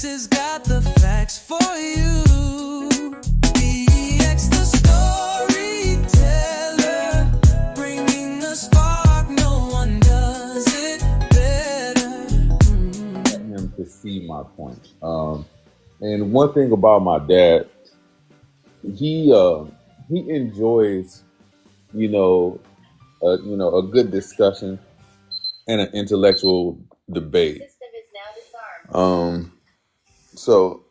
EX has got the facts for you. EX the storyteller, bringing the spark. No one does it better. Him to see my point. And one thing about my dad, he enjoys, a good discussion and an intellectual debate. So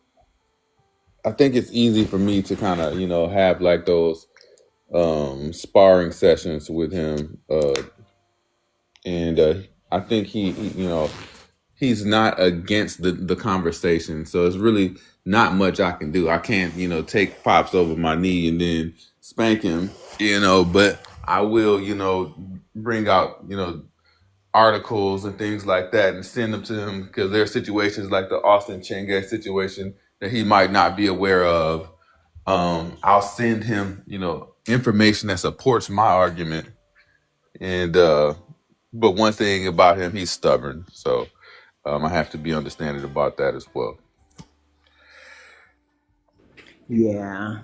I think it's easy for me to kind of, have like those sparring sessions with him, and I think he's not against the conversation. So it's really not much I can do. I can't, take Pops over my knee and then spank him, but I will, bring out, articles and things like that and send them to him, because there are situations like the Austin Chenge situation that he might not be aware of. I'll send him, information that supports my argument. And, but one thing about him, he's stubborn. So I have to be understanding about that as well. Yeah.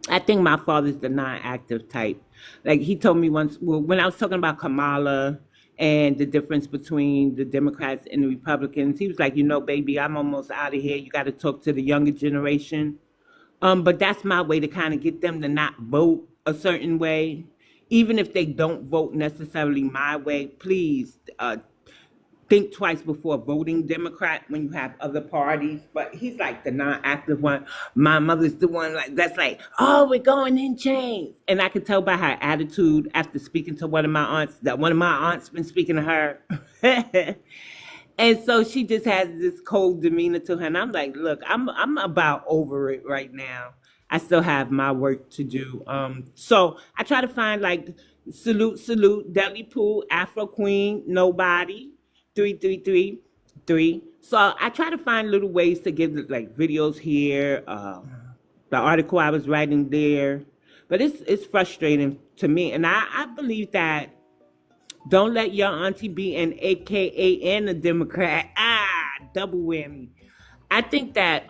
I think my father's the non-active type. Like he told me once, well, when I was talking about Kamala and the difference between the Democrats and the Republicans, he was like, baby, I'm almost out of here. You got to talk to the younger generation. But that's my way to kind of get them to not vote a certain way. Even if they don't vote necessarily my way, please think twice before voting Democrat when you have other parties. But he's like the non-active one. My mother's the one that's like, oh, we're going in chains. And I could tell by her attitude after speaking to one of my aunts that one of my aunts been speaking to her. And so she just has this cold demeanor to her. And I'm like, look, I'm about over it right now. I still have my work to do. So I try to find like salute, Deli Pool, Afro Queen, Nobody, 3333. So I try to find little ways to give like videos here, the article I was writing there. But it's frustrating to me. And I believe that don't let your auntie be an AKA and a Democrat. Double whammy. I think that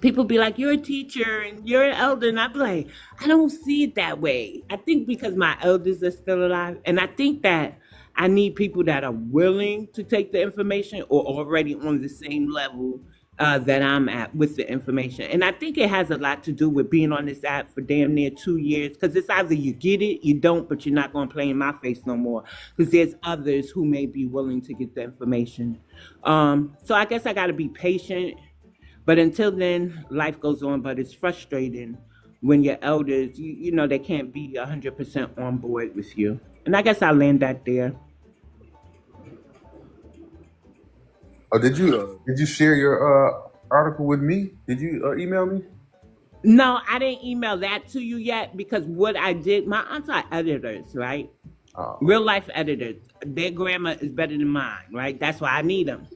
people be like, you're a teacher and you're an elder. And I be like, I don't see it that way. I think because my elders are still alive. And I think that I need people that are willing to take the information or already on the same level that I'm at with the information. And I think it has a lot to do with being on this app for damn near 2 years, because it's either you get it, you don't, but you're not going to play in my face no more, because there's others who may be willing to get the information. So I guess I got to be patient, but until then, life goes on. But it's frustrating when your elders, they can't be 100% on board with you. And I guess I'll land that there. Oh, did you share your article with me? Did you email me? No, I didn't email that to you yet, because what I did, my aunts are editors, right? Oh. Real life editors. Their grammar is better than mine, right? That's why I need them.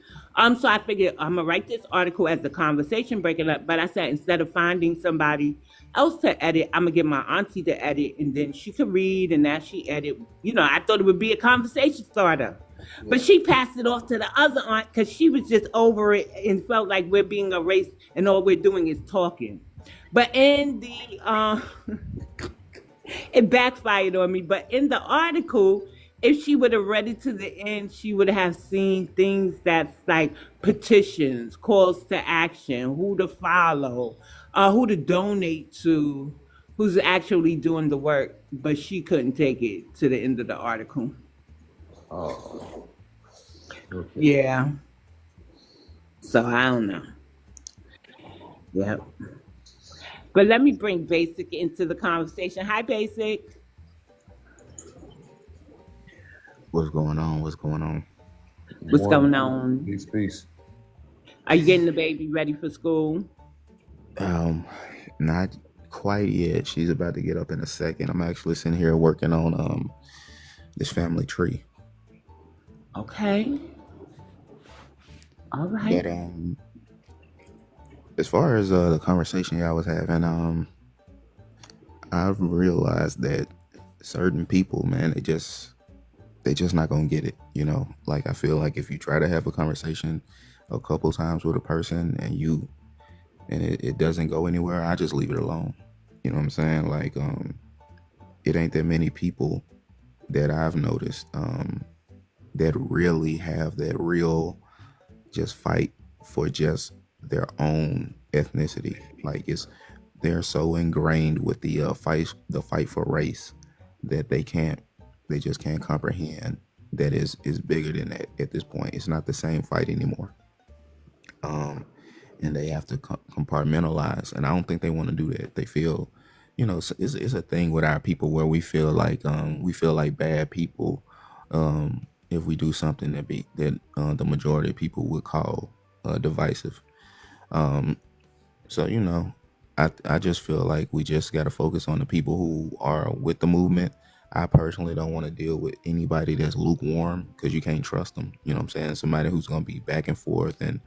So I figured I'm gonna write this article as a conversation, break it up. But I said, instead of finding somebody else to edit, I'm gonna get my auntie to edit, and then she could read, and as she edit, I thought it would be a conversation starter. But she passed it off to the other aunt because she was just over it and felt like we're being erased and all we're doing is talking. But in the, it backfired on me. But in the article, if she would have read it to the end, she would have seen things that's like petitions, calls to action, who to follow, who to donate to, who's actually doing the work. But she couldn't take it to the end of the article. Oh. Okay. Yeah. So I don't know. Yep. But let me bring Basic into the conversation. Hi, Basic. What's going on? What's going on? Peace. Are you getting the baby ready for school? Not quite yet. She's about to get up in a second. I'm actually sitting here working on this family tree. Okay. All right. But as far as the conversation y'all was having, I've realized that certain people, man, they just not gonna get it. Like I feel like if you try to have a conversation a couple times with a person and it doesn't go anywhere, I just leave it alone. You know what I'm saying? Like, it ain't that many people that I've noticed that really have that real just fight for just their own ethnicity. Like, they're so ingrained with the fight for race that they just can't comprehend that is bigger than that at this point. It's not the same fight anymore. And they have to compartmentalize, and I don't think they want to do that. They feel, it's a thing with our people where we feel like bad people if we do something that the majority of people would call divisive. So I just feel like we just got to focus on the people who are with the movement. I personally don't want to deal with anybody that's lukewarm, because you can't trust them. You know what I'm saying? Somebody who's going to be back and forth, and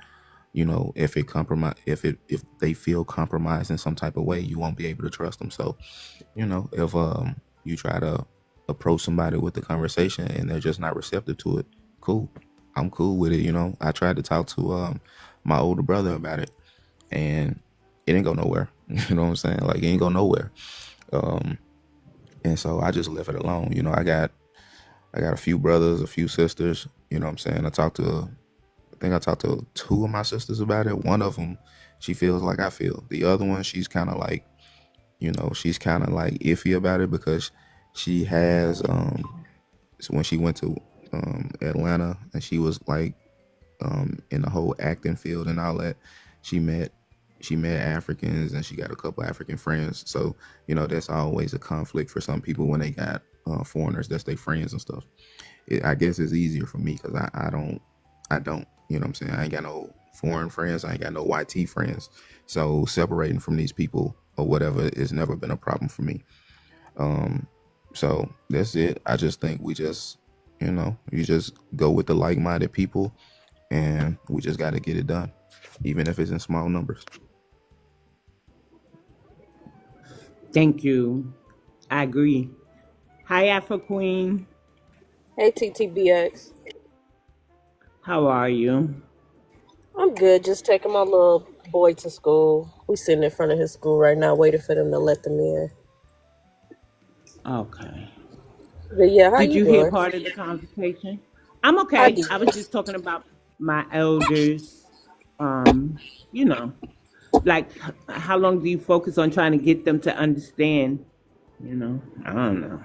if if they feel compromised in some type of way, you won't be able to trust them. So, if you try to approach somebody with the conversation and they're just not receptive to it, cool. I'm cool with it. I tried to talk to my older brother about it, and it ain't go nowhere. You know what I'm saying? Like, it ain't go nowhere. And so I just left it alone. I got a few brothers, a few sisters. You know what I'm saying? I think I talked to two of my sisters about it. One of them, she feels like I feel. The other one, she's kind of like, iffy about it, because she has, so when she went to Atlanta, and she was like in the whole acting field and all that, she met Africans, and she got a couple African friends. So, that's always a conflict for some people when they got foreigners that's their friends and stuff. I guess it's easier for me because I don't, you know what I'm saying? I ain't got no foreign friends. I ain't got no YT friends. So separating from these people or whatever has never been a problem for me. So that's it. I just think we just, you just go with the like-minded people, and we just got to get it done, even if it's in small numbers. Thank you. I agree. Hi, Afro Queen. Hey, TTBX. How are you? I'm good. Just taking my little boy to school. We sitting in front of his school right now, waiting for them to let them in. Okay. But yeah, how Did you you hear doing? part of the conversation? I'm I okay. did. I was just talking about my elders. You know, like how long do you focus on trying to get them to understand? I don't know.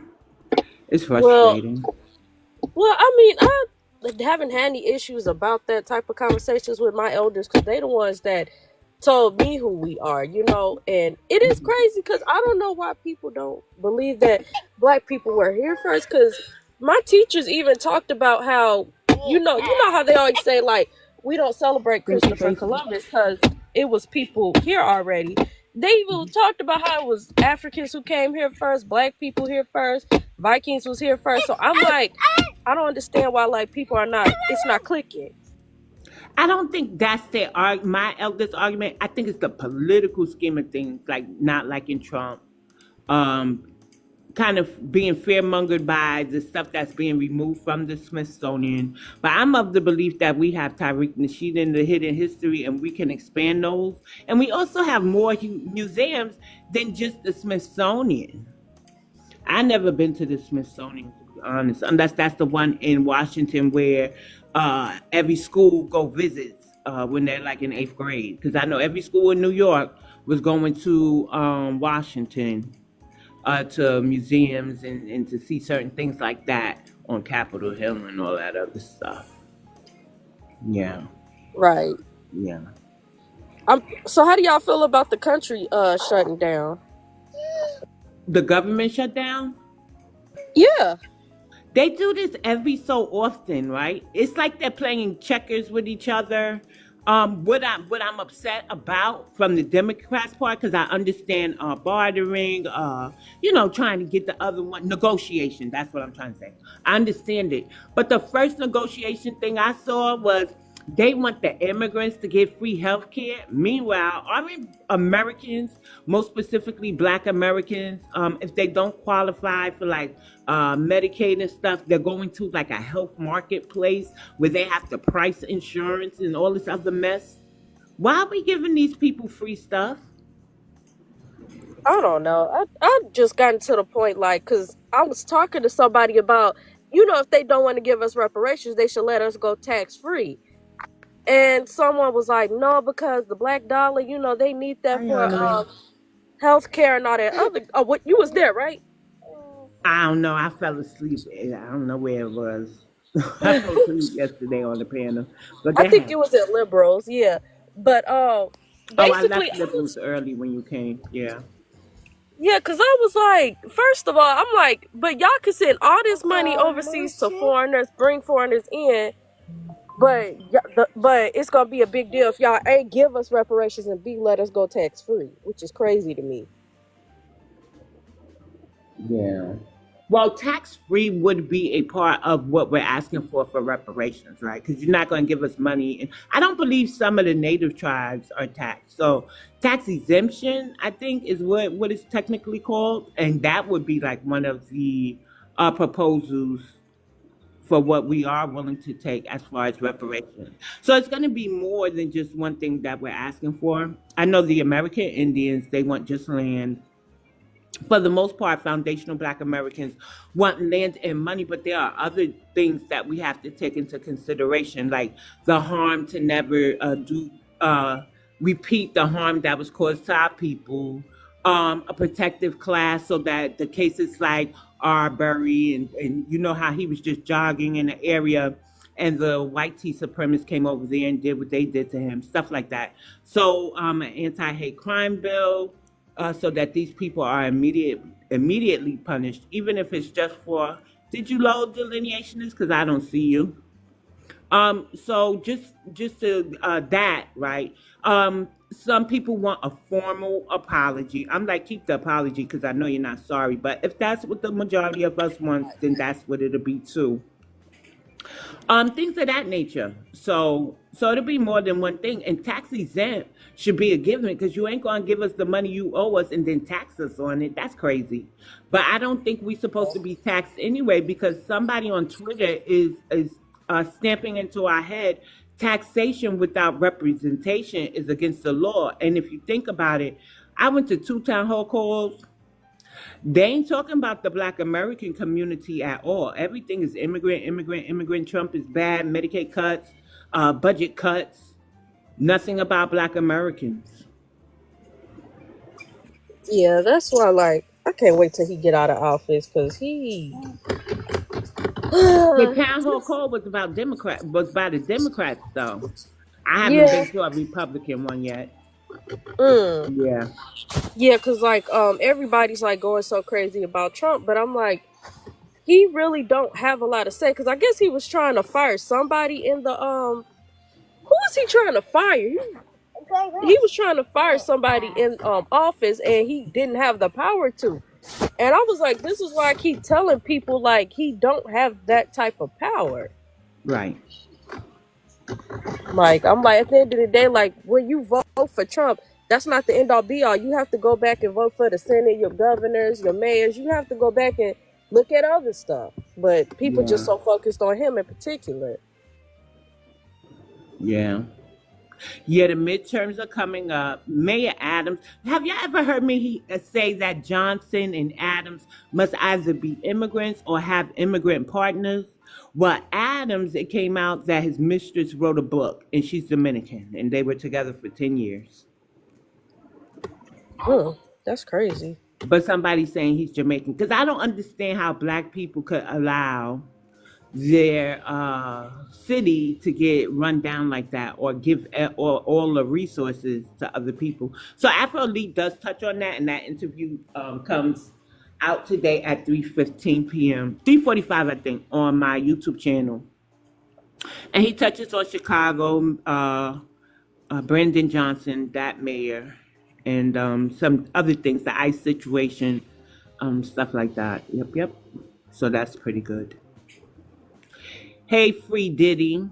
It's Well, frustrating. I mean, I haven't had any issues about that type of conversations with my elders, because they the ones that told me who we are, and it is crazy because I don't know why people don't believe that black people were here first, because my teachers even talked about how, you know how they always say, like, we don't celebrate Thank you, Christopher Tracy. Columbus because it was people here already. They even talked about how it was Africans who came here first, black people here first, Vikings was here first. So I'm like, I don't understand why, like, people are not, it's not clicking. I don't think that's my eldest argument. I think it's the political scheme of things, like not liking Trump, um, kind of being fear-mongered by the stuff that's being removed from the Smithsonian. But I'm of the belief that we have Tariq Nasheed in the hidden history, and we can expand those. And we also have more museums than just the Smithsonian. I never been to the Smithsonian, to be honest, unless that's the one in Washington where every school go visits when they're like in 8th grade. Because I know every school in New York was going to Washington to museums and to see certain things like that on Capitol Hill and all that other stuff. Yeah, Right. yeah. So how do y'all feel about the country shutting down? The government shut down? Yeah. They do this every so often, right? It's like they're playing checkers with each other. What I'm upset about from the Democrats' part, because I understand bartering, trying to get the other one, negotiation. That's what I'm trying to say. I understand it, but the first negotiation thing I saw was They want the immigrants to get free health care. Meanwhile, our Americans, most specifically Black Americans, if they don't qualify for like Medicaid and stuff, they're going to like a health marketplace where they have to price insurance and all this other mess. Why are we giving these people free stuff? I don't know. I've just gotten to the point, like, because I was talking to somebody about, if they don't want to give us reparations, they should let us go tax free. And someone was like, no, because the black dollar, they need that for health care and all that other. Oh, what, you was there, right? I don't know. I fell asleep. I don't know where it was. I fell asleep yesterday on the panel. But I think it was at Liberals, yeah. But I basically, left Liberals early when you came. Yeah. yeah, because I was like, first of all, I'm like, but y'all can send all this money overseas to foreigners, bring foreigners in, but it's gonna be a big deal if y'all A, give us reparations, and B, let us go tax free, which is crazy to me. Yeah. Well, tax free would be a part of what we're asking for reparations, right? Because you're not going to give us money. And I don't believe some of the native tribes are taxed. So tax exemption, I think, is what it's technically called. And that would be like one of the proposals for what we are willing to take as far as reparations. So it's going to be more than just one thing that we're asking for. I know the American Indians, they want just land. For the most part, foundational Black Americans want land and money, but there are other things that we have to take into consideration, like the harm to never repeat the harm that was caused to our people, a protective class so that the cases like Arbery and you know how he was just jogging in the area and the white tea supremacists came over there and did what they did to him, stuff like that. So an anti-hate crime bill, so that these people are immediately punished, even if it's just for, did you load delineationists? Because I don't see you. So just to that, right? Some people want a formal apology. I'm like, keep the apology because I know you're not sorry. But if that's what the majority of us wants, then that's what it'll be too. Things of that nature. So it'll be more than one thing. And tax exempt should be a given because you ain't gonna give us the money you owe us and then tax us on it. That's crazy. But I don't think we're supposed to be taxed anyway because somebody on Twitter is stamping into our head taxation without representation is against the law. And if you think about it, I went to 2 town hall calls. They ain't talking about the Black American community at all. Everything is immigrant. Trump is bad. Medicaid cuts, budget cuts. Nothing about Black Americans. Yeah, that's why, like, I can't wait till he get out of office because he. The town hall call was about by the Democrats though. I haven't been to a Republican one yet. Yeah. Yeah, because like everybody's like going so crazy about Trump, but I'm like, he really don't have a lot to say because I guess he was trying to fire somebody in the who was he trying to fire? He was trying to fire somebody in office and he didn't have the power to. And I was like, this is why I keep telling people like he don't have that type of power. Right. Like, I'm like, at the end of the day, like when you vote for Trump, that's not the end all be all. You have to go back and vote for the Senate, your governors, your mayors. You have to go back and look at other stuff. But people just so focused on him in particular. Yeah. Yeah, the midterms are coming up. Mayor Adams, have you ever heard me say that Johnson and Adams must either be immigrants or have immigrant partners? Well, Adams, it came out that his mistress wrote a book and she's Dominican and they were together for 10 years. That's crazy. But somebody's saying he's Jamaican because I don't understand how Black people could allow their city to get run down like that or give or all the resources to other people. So Afro Elite does touch on that, and that interview comes out today at 3:15 p.m. 3:45 I think on my YouTube channel, and he touches on Chicago, Brandon Johnson, that mayor, and some other things, the ICE situation, stuff like that. Yep. So that's pretty good. Hey, Free Diddy.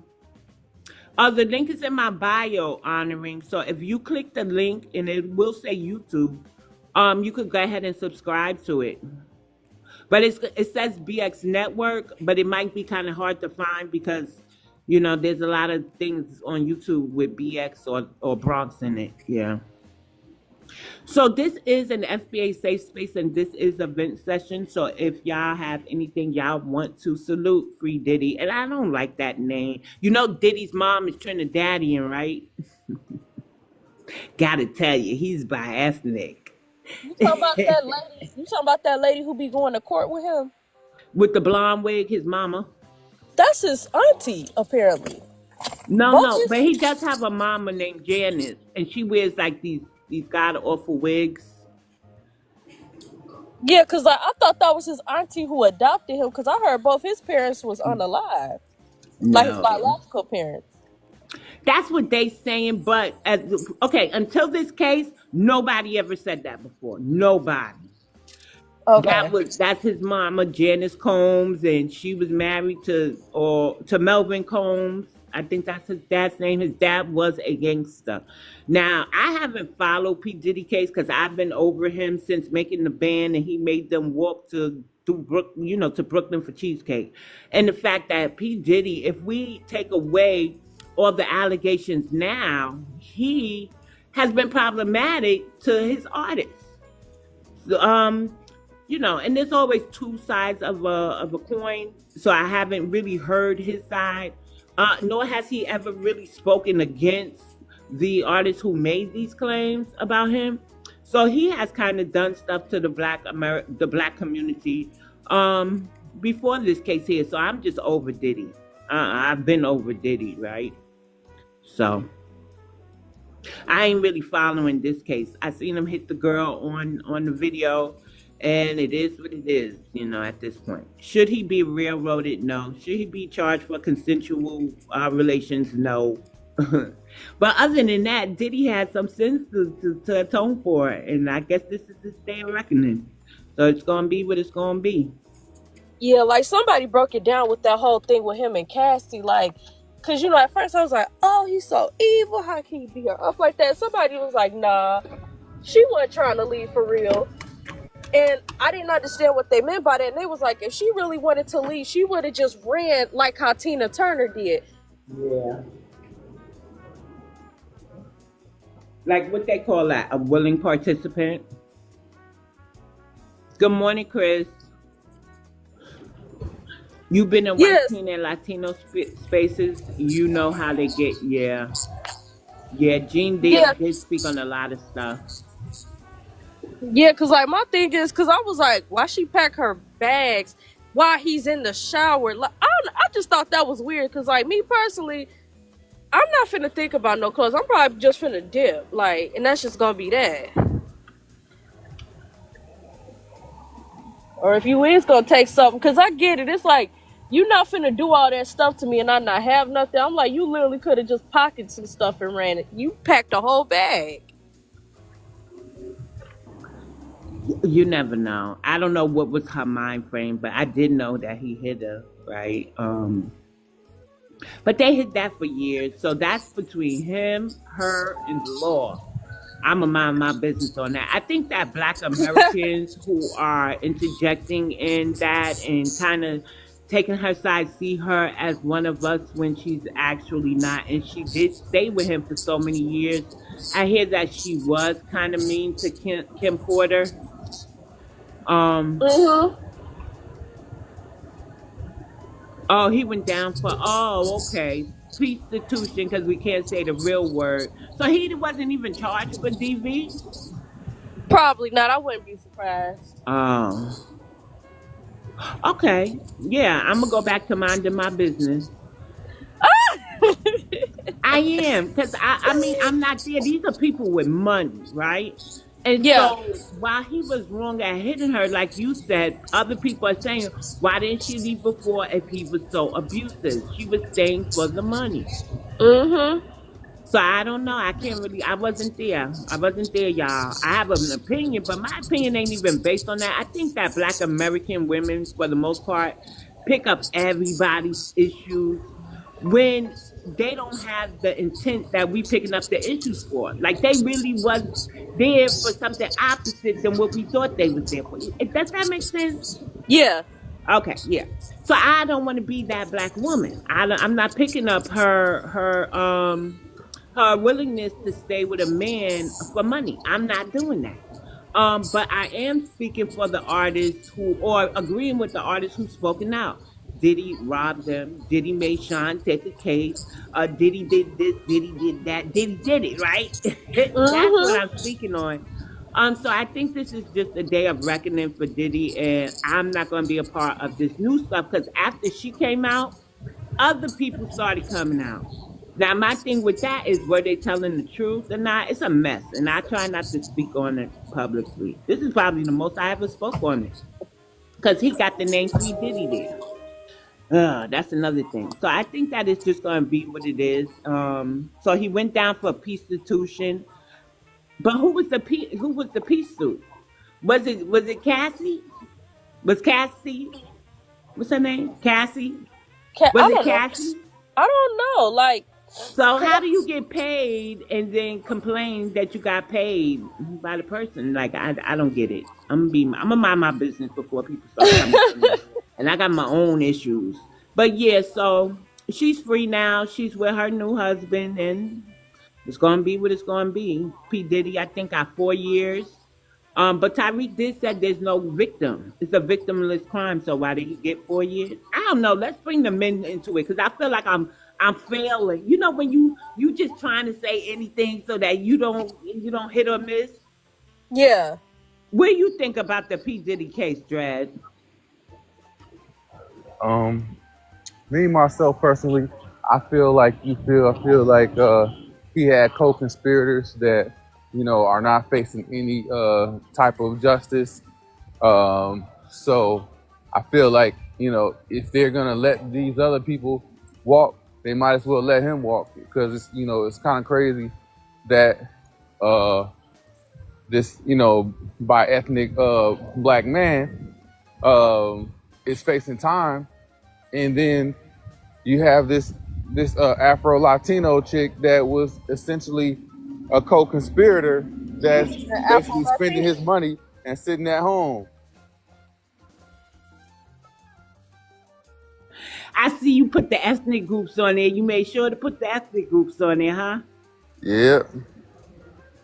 The link is in my bio, honoring. So if you click the link and it will say YouTube, you could go ahead and subscribe to it. But it says BX Network, but it might be kind of hard to find because there's a lot of things on YouTube with BX or Bronx in it. Yeah. So this is an FBA safe space, and this is a vent session. So if y'all have anything y'all want to salute, Free Diddy, and I don't like that name. Diddy's mom is Trinidadian, right? Gotta tell you, he's biasnic. You talking about that lady? You talking about that lady who be going to court with him? With the blonde wig, his mama. That's his auntie, apparently. No, but he does have a mama named Janice, and she wears like these god awful wigs. Yeah, because I thought that was his auntie who adopted him, because I heard both his parents was unalive. Like his biological parents. That's what they saying, but until this case, nobody ever said that before. Nobody. Okay. That's his mama, Janice Combs, and she was married to Melvin Combs. I think that's his dad's name. His dad was a gangster. Now, I haven't followed P. Diddy case because I've been over him since making the band, and he made them walk to Brooklyn for cheesecake. And the fact that P. Diddy, if we take away all the allegations now, he has been problematic to his artists. And there's always two sides of a coin. So I haven't really heard his side. Nor has he ever really spoken against the artists who made these claims about him. So he has kind of done stuff to the black community before this case here. So I'm just over Diddy. I've been over Diddy, right? So I ain't really following this case. I seen him hit the girl on the video, and it is what it is, at this point. Should he be railroaded? No. Should he be charged for consensual relations? No. But other than that, Diddy had some sins to atone for, and I guess this is his day of reckoning. So it's going to be what it's going to be. Yeah, like somebody broke it down with that whole thing with him and Cassie, like, because, at first I was like, oh, he's so evil. How can he beat her up like that? Somebody was like, nah, she wasn't trying to leave for real. And I didn't understand what they meant by that. And they was like, if she really wanted to leave, she would have just ran like how Tina Turner did. Yeah. Like what they call that, a willing participant. Good morning, Chris. You've been in white teen and Latino spaces. You know how they get, yeah. Gene did speak on a lot of stuff. Yeah, because like my thing is, because I was like, why she pack her bags while he's in the shower? Like, I just thought that was weird, because like me personally, I'm not finna think about no clothes. I'm probably just finna dip, like, and that's just gonna be that. Or if you is gonna take something, because I get it, it's like, you not finna do all that stuff to me and I not have nothing. I'm like, you literally could have just pocketed some stuff and ran it. You packed a whole bag. You never know. I don't know what was her mind frame, but I did know that he hit her, right? But they hid that for years. So that's between him, her, and the law. I'm going to mind my business on that. I think that Black Americans who are interjecting in that and kind of taking her side see her as one of us when she's actually not. And she did stay with him for so many years. I hear that she was kind of mean to Kim Porter. Oh, he went down for, okay. Prostitution, because we can't say the real word. So he wasn't even charged for DV? Probably not. I wouldn't be surprised. Oh. Okay. Yeah, I'm going to go back to minding my business. I am, because I mean, I'm not there. These are people with money, right? And so while he was wrong at hitting her, like you said, other people are saying, why didn't she leave before if he was so abusive? She was staying for the money. So I don't know. I wasn't there. Y'all. I have an opinion, but my opinion ain't even based on that. I think that Black American women, for the most part, pick up everybody's issues. when they don't have the intent that we picking up the issues for. Like they really was there for something opposite than what we thought they was there for. Does that make sense? Yeah. Okay, yeah. So I don't want to be that black woman. I'm not picking up her willingness to stay with a man for money. I'm not doing that. But I am speaking for the artists who, or agreeing with the artists who've spoken out. Did he rob them? Did he make Sean take a case? Did he did this? Did he did that? Did he did it, right? That's what I'm Mm-hmm. speaking on. So I think this is just a day of reckoning for Diddy, and I'm not going to be a part of this new stuff because after she came out, other people started coming out. Now, my thing with that is were they telling the truth or not? It's a mess, and I try not to speak on it publicly. This is probably the most I ever spoke on it because he got the name Free Diddy there. That's another thing. So I think that it's just going to be what it is. So he went down for a peace institution, but who was the peace suit? Was it Cassie? Was Cassie? What's her name? Cassie? Was I it don't know. Cassie? I don't know. Like, So 'cause how do you get paid and then complain that you got paid by the person? Like I don't get it. I'm gonna mind my business before people start coming for me. And I got my own issues. But yeah, so she's free now. She's with her new husband and it's gonna be what it's gonna be. P. Diddy, I think, got 4 years. But Tyreek did say there's no victim. It's a victimless crime. So why did he get 4 years? I don't know. Let's bring the men into it because I feel like I'm failing. You know when you just trying to say anything so that you don't hit or miss. yeah. What do you think about the P Diddy case, Dredd? Um, Me myself personally, I feel like he had co-conspirators that are not facing any type of justice. So I feel like if they're gonna let these other people walk, they might as well let him walk because it's kind of crazy that uh, this by ethnic black man is facing time, and then you have this Afro Latino chick that was essentially a co-conspirator that's The Afro basically spending Latina. his money and sitting at home. I see you put the ethnic groups on there. You made sure to put the ethnic groups on there, huh? Yeah.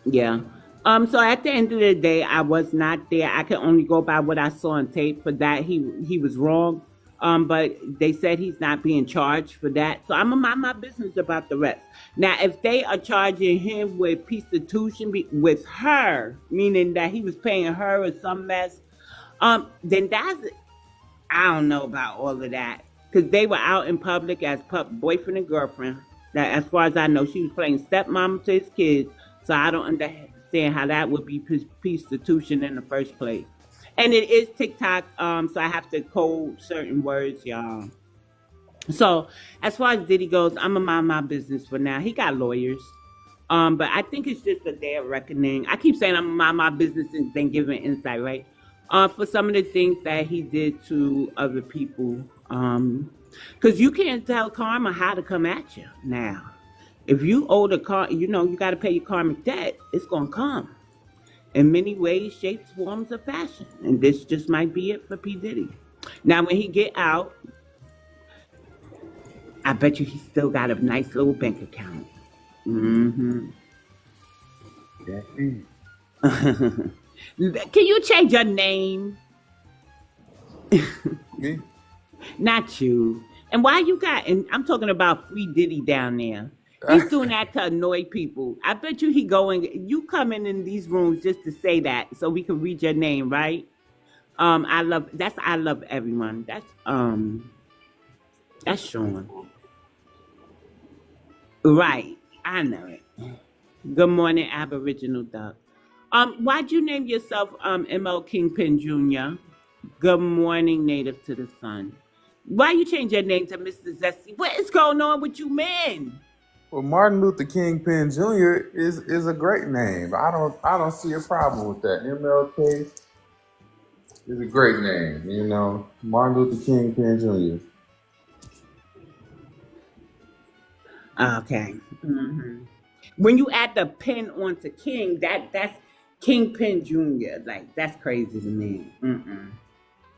Yeah. So at the end of the day, I was not there. I can only go by what I saw on tape. For that, he was wrong. But they said he's not being charged for that. So I'm gonna mind my business about the rest. Now, if they are charging him with prostitution with her, meaning that he was paying her or some mess, then that's I don't know about all of that because they were out in public as boyfriend and girlfriend. That, as far as I know, she was playing stepmom to his kids. So I don't understand how that would be prostitution in the first place. And it is TikTok, so I have to code certain words, y'all. So as far as Diddy goes, I'm gonna mind my business for now. He got lawyers. But I think it's just a day of reckoning. I keep saying I'm gonna mind my business and then giving insight, right? For some of the things that he did to other people. Because you can't tell karma how to come at you now. If you owe the car, you got to pay your karmic debt. It's gonna come in many ways, shapes, forms, of fashion, and this just might be it for P Diddy. Now, when he get out, I bet you he still got a nice little bank account. Hmm. Yeah. Mm. Can you change your name? Me? Not you. And why you got? And I'm talking about Free Diddy down there. He's doing that to annoy people. I bet you he going. You coming in these rooms just to say that so we can read your name, right? I love everyone. That's Sean. Right. I know it. Good morning, Aboriginal Duck. Why'd you name yourself ML Kingpin Jr.? Good morning, Native to the Sun. Why you change your name to Mr. Zesty? What is going on with you men? Well, Martin Luther King Penn Jr. is a great name. I don't see a problem with that. MLK is a great name. Martin Luther King Penn Jr. Okay. When you add the pin onto King, that's Kingpin Jr. Like that's crazy to me.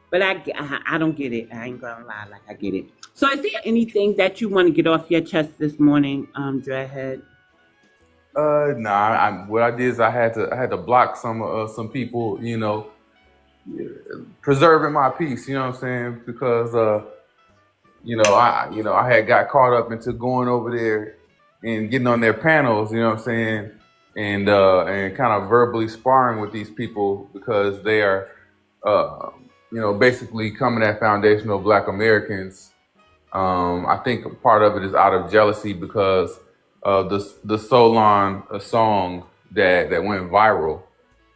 But I don't get it. I ain't gonna lie, like I get it. So is there anything that you want to get off your chest this morning, Dreadhead? Nah. What I did is I had to block some people. Preserving my peace. You know what I'm saying? Because I had got caught up into going over there and getting on their panels. You know what I'm saying? And kind of verbally sparring with these people because they are, basically coming at foundational Black Americans. I think part of it is out of jealousy because of the Solon song that went viral.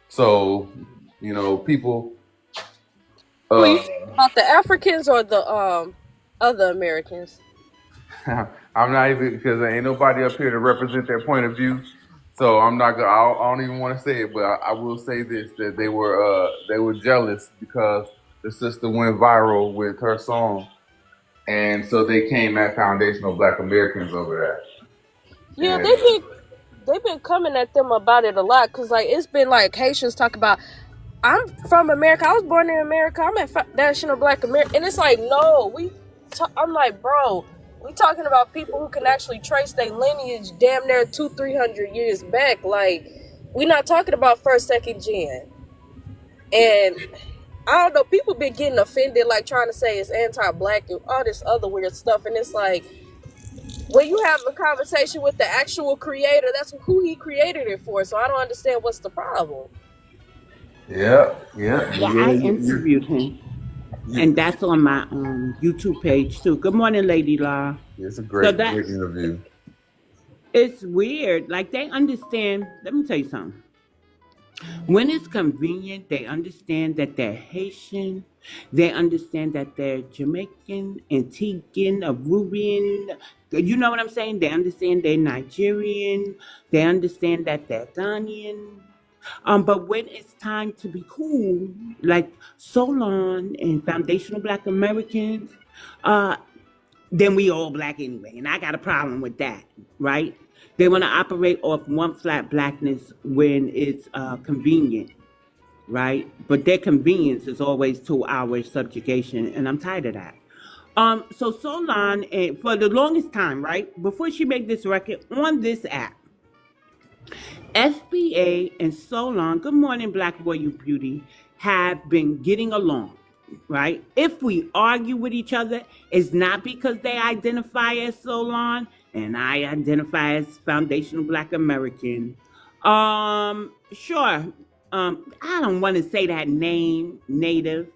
So, people. Who you talking about, the Africans or the other Americans? I'm not even, because there ain't nobody up here to represent their point of view. So I'm not gonna. I don't even want to say it, but I will say this: that they were jealous because the sister went viral with her song, and so they came at foundational Black Americans over that. Yeah, And they've been coming at them about it a lot because like it's been like Haitians talk about. I'm from America. I was born in America. I'm at Foundational Black America, and it's like no, I'm like, bro, we talking about people who can actually trace their lineage damn near 200-300 years back. Like, we not talking about first, second gen. And I don't know, people been getting offended, like trying to say it's anti-Black and all this other weird stuff. And it's like, when you have a conversation with the actual creator, that's who he created it for. So I don't understand what's the problem. Yeah, I interviewed him. And that's on my YouTube page too. Good morning, Lady Law. It's a great interview. It's weird. Like they understand. Let me tell you something. When it's convenient, they understand that they're Haitian. They understand that they're Jamaican, Antiguan, Aruban. You know what I'm saying? They understand they're Nigerian. They understand that they're Ghanaian. But when it's time to be cool, like Solon and Foundational Black Americans, then we all Black anyway. And I got a problem with that, right? They want to operate off one flat Blackness when it's convenient, right? But their convenience is always to our subjugation, and I'm tired of that. So Solon, for the longest time, right, before she made this record on this app, FBA and Solon, good morning, Black Royal Beauty, have been getting along, right? If we argue with each other, it's not because they identify as Solon and I identify as Foundational Black American. Sure. I don't want to say that name, Native.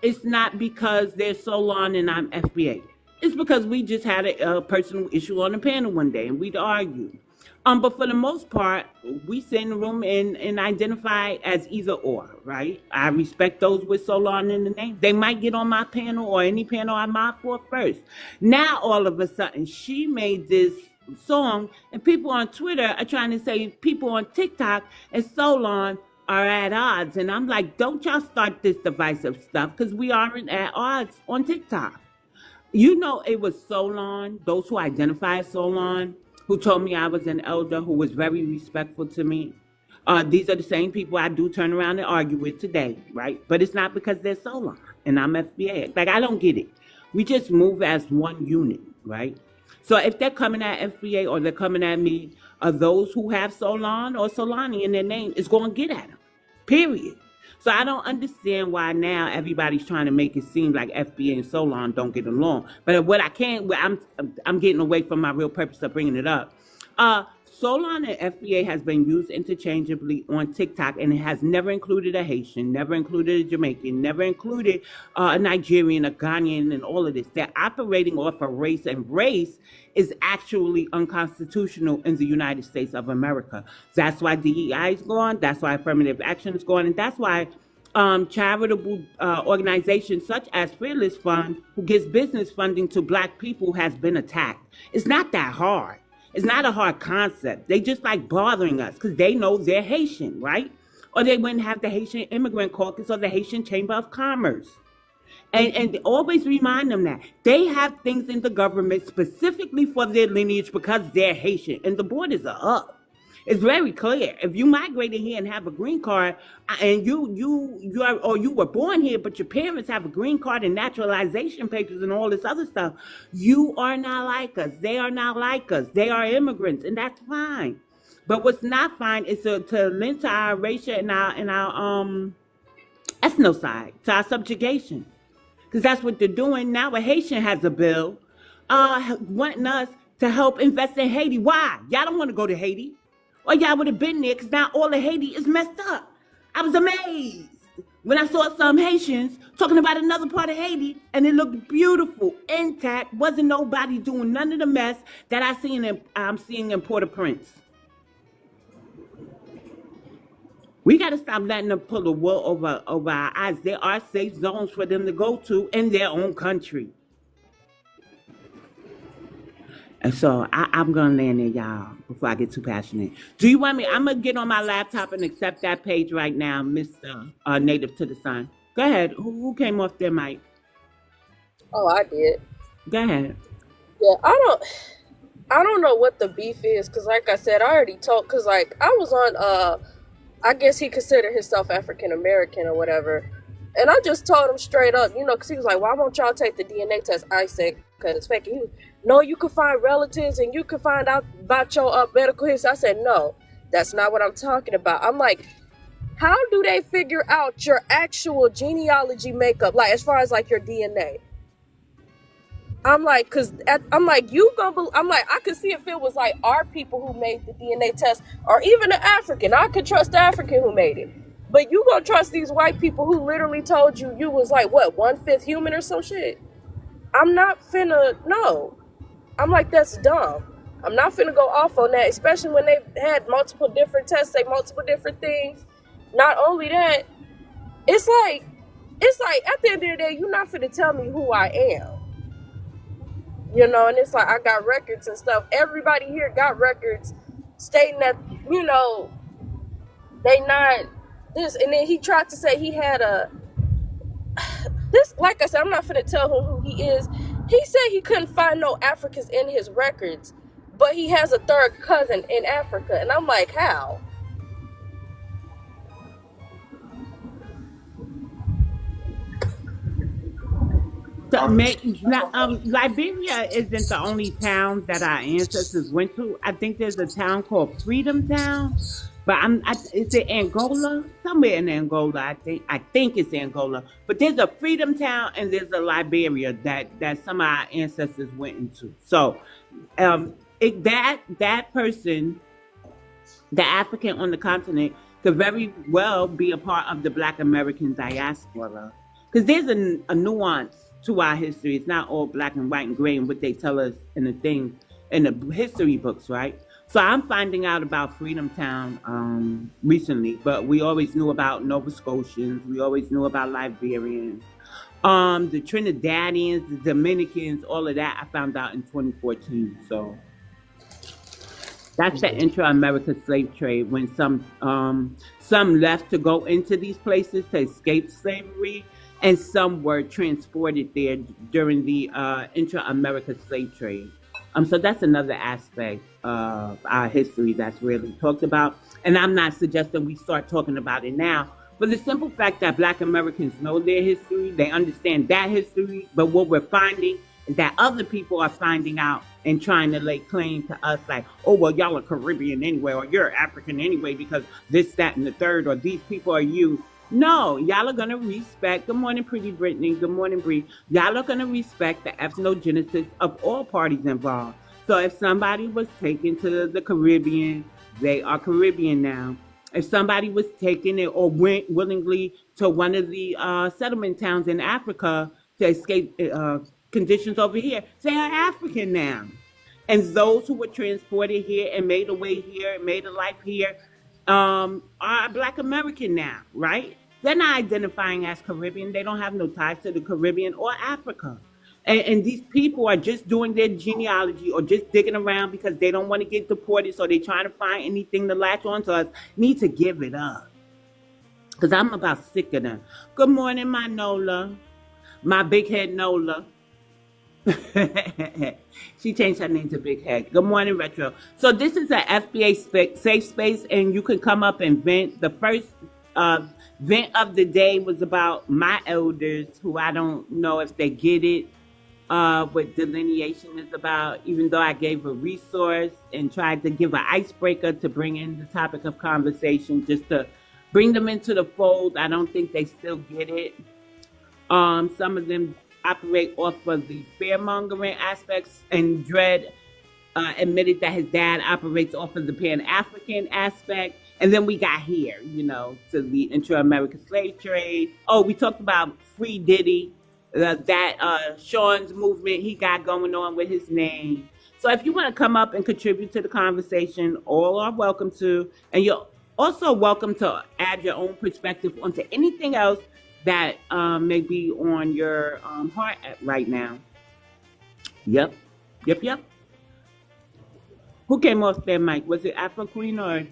It's not because they're Solon and I'm FBA. It's because we just had a personal issue on the panel one day and we'd argue. But for the most part, we sit in the room and identify as either or, right? I respect those with Solon in the name. They might get on my panel or any panel I'm out for first. Now, all of a sudden, she made this song and people on Twitter are trying to say people on TikTok and Solon are at odds. And I'm like, don't y'all start this divisive stuff because we aren't at odds on TikTok. You know, it was Solon, those who identify as Solon, who told me I was an elder, who was very respectful to me. These are the same people I do turn around and argue with today, right? But it's not because they're Solon and I'm FBA. Like, I don't get it. We just move as one unit, right? So if they're coming at FBA or they're coming at me, those who have Solon or Solani in their name is going to get at them, period. So I don't understand why now everybody's trying to make it seem like FBA and Solon don't get along. But what I can't, I'm getting away from my real purpose of bringing it up. Solon and FBA has been used interchangeably on TikTok, and it has never included a Haitian, never included a Jamaican, never included a Nigerian, a Ghanaian, and all of this. They're operating off of race, and race is actually unconstitutional in the United States of America. That's why DEI is gone. That's why affirmative action is gone, and that's why charitable organizations such as Fearless Fund, who gives business funding to Black people, has been attacked. It's not that hard. It's not a hard concept. They just like bothering us because they know they're Haitian, right? Or they wouldn't have the Haitian Immigrant Caucus or the Haitian Chamber of Commerce. And always remind them that they have things in the government specifically for their lineage because they're Haitian and the borders are up. It's very clear. If you migrated here and have a green card, and you were born here, but your parents have a green card and naturalization papers and all this other stuff, you are not like us. They are not like us. They are immigrants, and that's fine. But what's not fine is to lend to our erasure and our ethnocide, to our subjugation, because that's what they're doing now. A Haitian has a bill, wanting us to help invest in Haiti. Why? Y'all don't want to go to Haiti. Or y'all would have been there, because now all of Haiti is messed up. I was amazed when I saw some Haitians talking about another part of Haiti, and it looked beautiful, intact. Wasn't nobody doing none of the mess that I'm seeing in Port-au-Prince. We got to stop letting them pull the wool over our eyes. There are safe zones for them to go to in their own country. And so I'm going to land there, y'all, before I get too passionate. Do you want me? I'm going to get on my laptop and accept that page right now, Mr. Native to the Sun. Go ahead. Who came off their mic? Oh, I did. Go ahead. Yeah, I don't know what the beef is, because like I said, I already told, because like I was on, I guess he considered himself African American or whatever. And I just told him straight up, because he was like, why won't y'all take the DNA test? I said, because it's fake. And he was, no, you can find relatives and you can find out about your medical history. I said, no, that's not what I'm talking about. I'm like, how do they figure out your actual genealogy makeup? Like, as far as like your DNA. I'm like, I'm like, I could see if it was like our people who made the DNA test, or even the African. I could trust the African who made it. But you gonna trust these white people who literally told you was like, what, 1/5 human or some shit? I'm not finna, no. I'm like, that's dumb. I'm not finna go off on that, especially when they've had multiple different tests, say multiple different things. Not only that, it's like at the end of the day, you're not finna tell me who I am. And it's like, I got records and stuff. Everybody here got records stating that, they not this. And then he tried to say he had this, like I said, I'm not finna tell him who he is. He said he couldn't find no Africans in his records, but he has a third cousin in Africa. And I'm like, how? So, Liberia isn't the only town that our ancestors went to. I think there's a town called Freedom Town, but is it Angola? Somewhere in Angola, I think it's Angola. But there's a Freedom Town and there's a Liberia that some of our ancestors went into. So, that person, the African on the continent, could very well be a part of the Black American diaspora, because there's a nuance to our history. It's not all black and white and gray and what they tell us in the history books, right? So I'm finding out about Freedom Town recently, but we always knew about Nova Scotians. We always knew about Liberians. The Trinidadians, the Dominicans, all of that I found out in 2014. So that's the intra-America slave trade, when some left to go into these places to escape slavery, and some were transported there during the intra-America slave trade. So that's another aspect of our history that's rarely talked about. And I'm not suggesting we start talking about it now, for the simple fact that Black Americans know their history, they understand that history, but what we're finding is that other people are finding out and trying to lay claim to us, like, oh, well, y'all are Caribbean anyway, or you're African anyway, because this, that, and the third, or these people are you. No, y'all are going to respect, good morning, Pretty Brittany, good morning, Bree. Y'all are going to respect the ethnogenesis of all parties involved. So if somebody was taken to the Caribbean, they are Caribbean now. If somebody was taken or went willingly to one of the settlement towns in Africa to escape conditions over here, they are African now. And those who were transported here and made a way here, made a life here, are Black American now, right? They're not identifying as Caribbean. They don't have no ties to the Caribbean or Africa. And these people are just doing their genealogy or just digging around because they don't want to get deported, so they're trying to find anything to latch on to us. Need to give it up. Because I'm about sick of them. Good morning, Manola. My big head Nola. She changed her name to Big Head. Good morning, Retro. So this is an FBA safe space, and you can come up and vent. The first vent of the day was about my elders, who I don't know if they get it. What delineation is about, even though I gave a resource and tried to give an icebreaker to bring in the topic of conversation, just to bring them into the fold. I don't think they still get it. Some of them operate off of the fear-mongering aspects, and Dred admitted that his dad operates off of the Pan African aspect. And then we got here, to the intra-American slave trade. Oh, we talked about Free Diddy, that Sean's movement he got going on with his name. So if you want to come up and contribute to the conversation, all are welcome to. And you're also welcome to add your own perspective onto anything else that may be on your heart right now. Yep. Who came off their mic? Was it Afro Queen or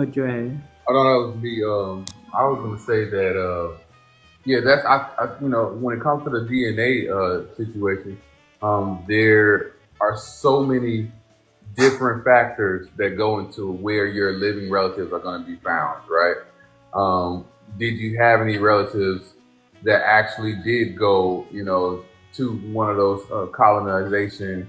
Dre? I don't know, it was me. I was going to say that, that's, when it comes to the DNA situation, there are so many different factors that go into where your living relatives are going to be found, right? Did you have any relatives that actually did go, to one of those colonization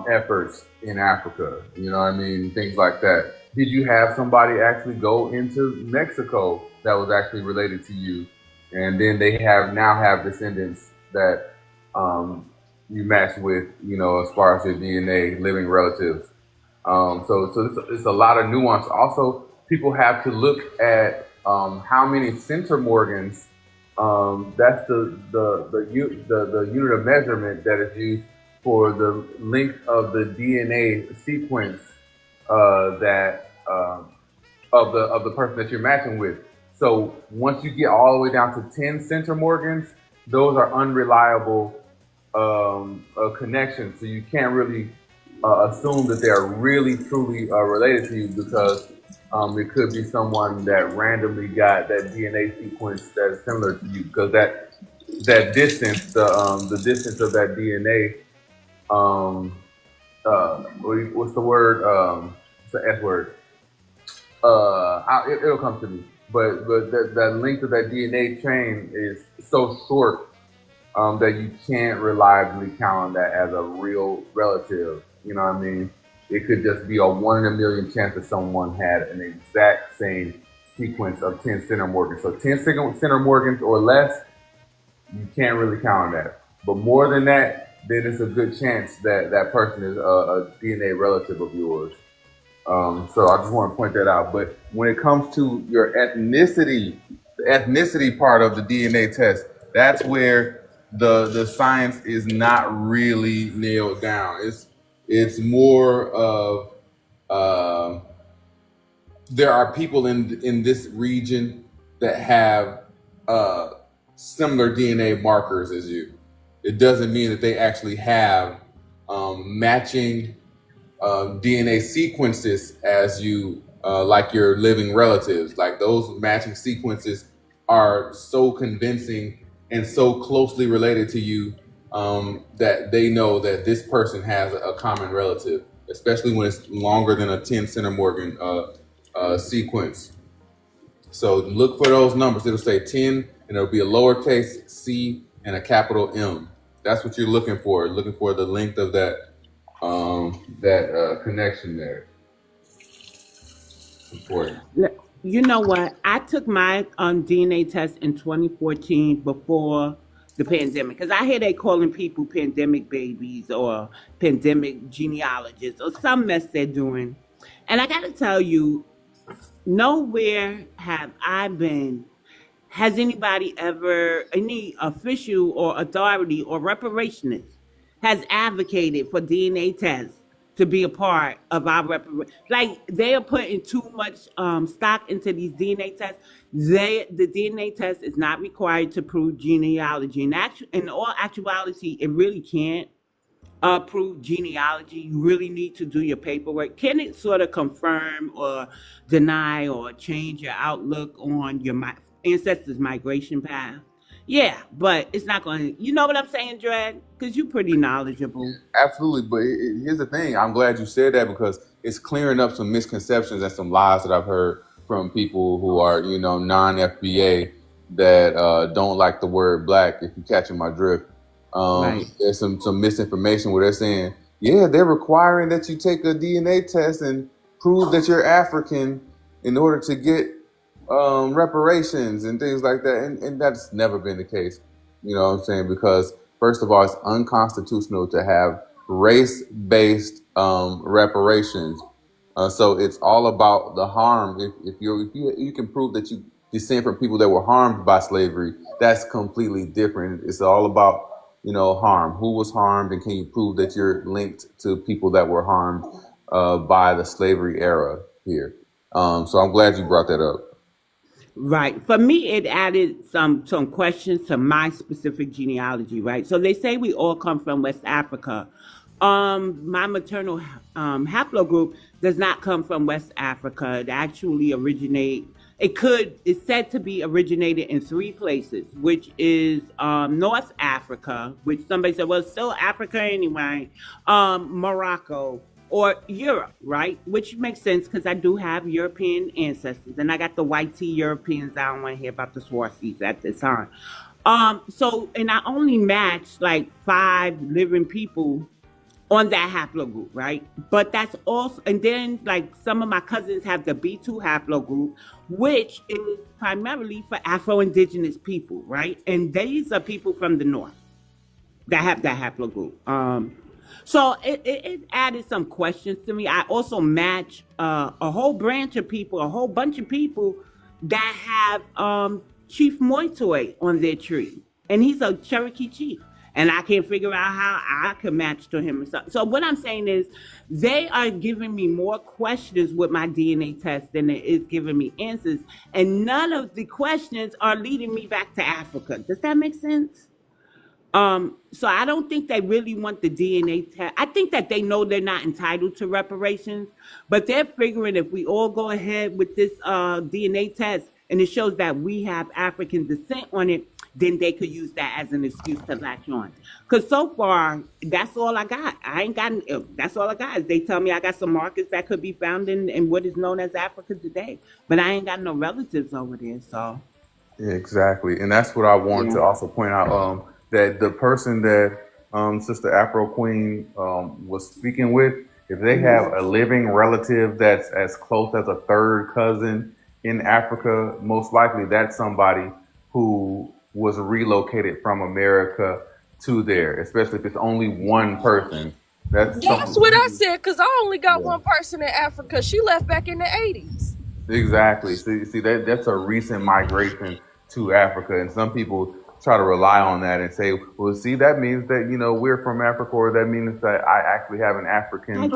efforts in Africa? Things like that. Did you have somebody actually go into Mexico that was actually related to you? And then they now have descendants that you match with, as far as your DNA, living relatives. So it's a lot of nuance. Also, people have to look at how many centimorgans. That's the unit of measurement that is used for the length of the DNA sequence of the person that you're matching with. So once you get all the way down to 10 centimorgans, those are unreliable connections. So you can't really assume that they're really truly related to you, because it could be someone that randomly got that DNA sequence that is similar to you, because that distance, the distance of that DNA, what's the word? It's the S word. It'll come to me. But that length of that DNA chain is so short that you can't reliably count on that as a real relative. You know what I mean? It could just be a 1 in a million chance that someone had an exact same sequence of 10 centimorgans. So 10 centimorgans or less, you can't really count on that. But more than that, then it's a good chance that that person is a DNA relative of yours. So I just want to point that out. But when it comes to your ethnicity, the ethnicity part of the DNA test, that's where the science is not really nailed down. It's more of there are people in this region that have similar DNA markers as you. It doesn't mean that they actually have matching DNA sequences as you, like your living relatives. Like those matching sequences are so convincing and so closely related to you that they know that this person has a common relative, especially when it's longer than a 10 centimorgan sequence. So look for those numbers. It'll say 10 and it'll be a lowercase c and a capital M. That's what you're looking for the length of that connection there. Important. You know what? I took my DNA test in 2014 before the pandemic, because I hear they calling people pandemic babies or pandemic genealogists or some mess they're doing. And I got to tell you, nowhere have I been has anybody ever, any official or authority or reparationist has advocated for DNA tests to be a part of our reparation. Like, they are putting too much stock into these DNA tests. The DNA test is not required to prove genealogy. In all actuality, it really can't prove genealogy. You really need to do your paperwork. Can it sort of confirm or deny or change your outlook on your ancestors' migration path? Yeah, but it's not going to, you know what I'm saying, Dred? Because you're pretty knowledgeable. Absolutely, but here's the thing. I'm glad you said that because it's clearing up some misconceptions and some lies that I've heard from people who are, non-FBA that don't like the word black. If you're catching my drift, Right. there's some misinformation where they're saying, yeah, they're requiring that you take a DNA test and prove that you're African in order to get reparations and things like that, and that's never been the case. You know what I'm saying? Because first of all, it's unconstitutional to have race-based reparations. So it's all about the harm. If you can prove that you descend from people that were harmed by slavery, that's completely different. It's all about harm. Who was harmed, and can you prove that you're linked to people that were harmed by the slavery era here? So I'm glad you brought that up. Right. For me, it added some questions to my specific genealogy, right? So they say we all come from West Africa. My maternal haplogroup does not come from West Africa. It actually it's said to be originated in 3 places, which is North Africa, which somebody said, well, it's still Africa anyway, Morocco, or Europe, right? Which makes sense because I do have European ancestors, and I got the white tea Europeans. I don't want to hear about the Swarthies at this time. And I only matched like 5 living people on that haplogroup, right? But that's also, and then like some of my cousins have the B2 haplogroup, which is primarily for Afro-Indigenous people, right? And these are people from the North that have that haplogroup. So it added some questions to me. I also match a whole bunch of people that have Chief Moitoy on their tree, and he's a Cherokee chief. And I can't figure out how I could match to him. So what I'm saying is they are giving me more questions with my DNA test than it is giving me answers. And none of the questions are leading me back to Africa. Does that make sense? So I don't think they really want the DNA test. I think that they know they're not entitled to reparations, but they're figuring if we all go ahead with this DNA test and it shows that we have African descent on it, then they could use that as an excuse to latch on. Because so far, that's all I got. That's all I got is they tell me I got some markers that could be found in what is known as Africa today. But I ain't got no relatives over there, so. Yeah, exactly. And that's what I want to also point out, that the person that Sister Afro Queen was speaking with, if they have a living relative that's as close as a third cousin in Africa, most likely that's somebody who was relocated from America to there, especially if it's only one person. That's what I said, because I only got one person in Africa. She left back in the 80s. Exactly. See that's a recent migration to Africa, and some people try to rely on that and say, well, see, that means that we're from Africa, or that means that I actually have an African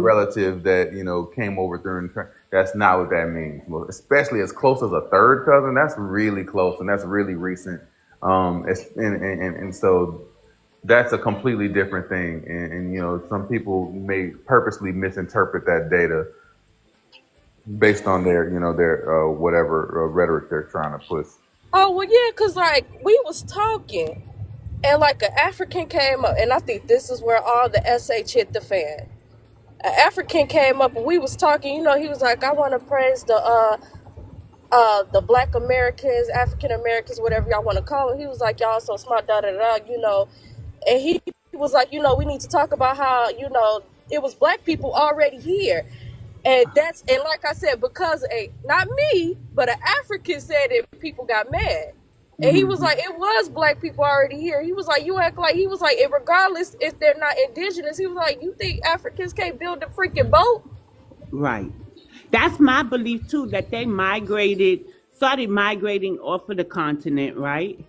relative that came over during. That's not what that means. Well, especially as close as a third cousin, that's really close and that's really recent. And so that's a completely different thing. And some people may purposely misinterpret that data based on their whatever rhetoric they're trying to push. Oh, well, yeah, because like we was talking and like an African came up, and I think this is where all the SH hit the fan. An African came up and we was talking, he was like, I want to praise the Black Americans, African Americans, whatever y'all want to call them. He was like, y'all so smart, and he was like, we need to talk about how, it was Black people already here. And like I said, because not me, but an African said it, people got mad. And he was like, it was Black people already here. He was like, you act like, he was like, and regardless if they're not indigenous, he was like, you think Africans can't build a freaking boat? Right. That's my belief too, that they started migrating off of the continent, right?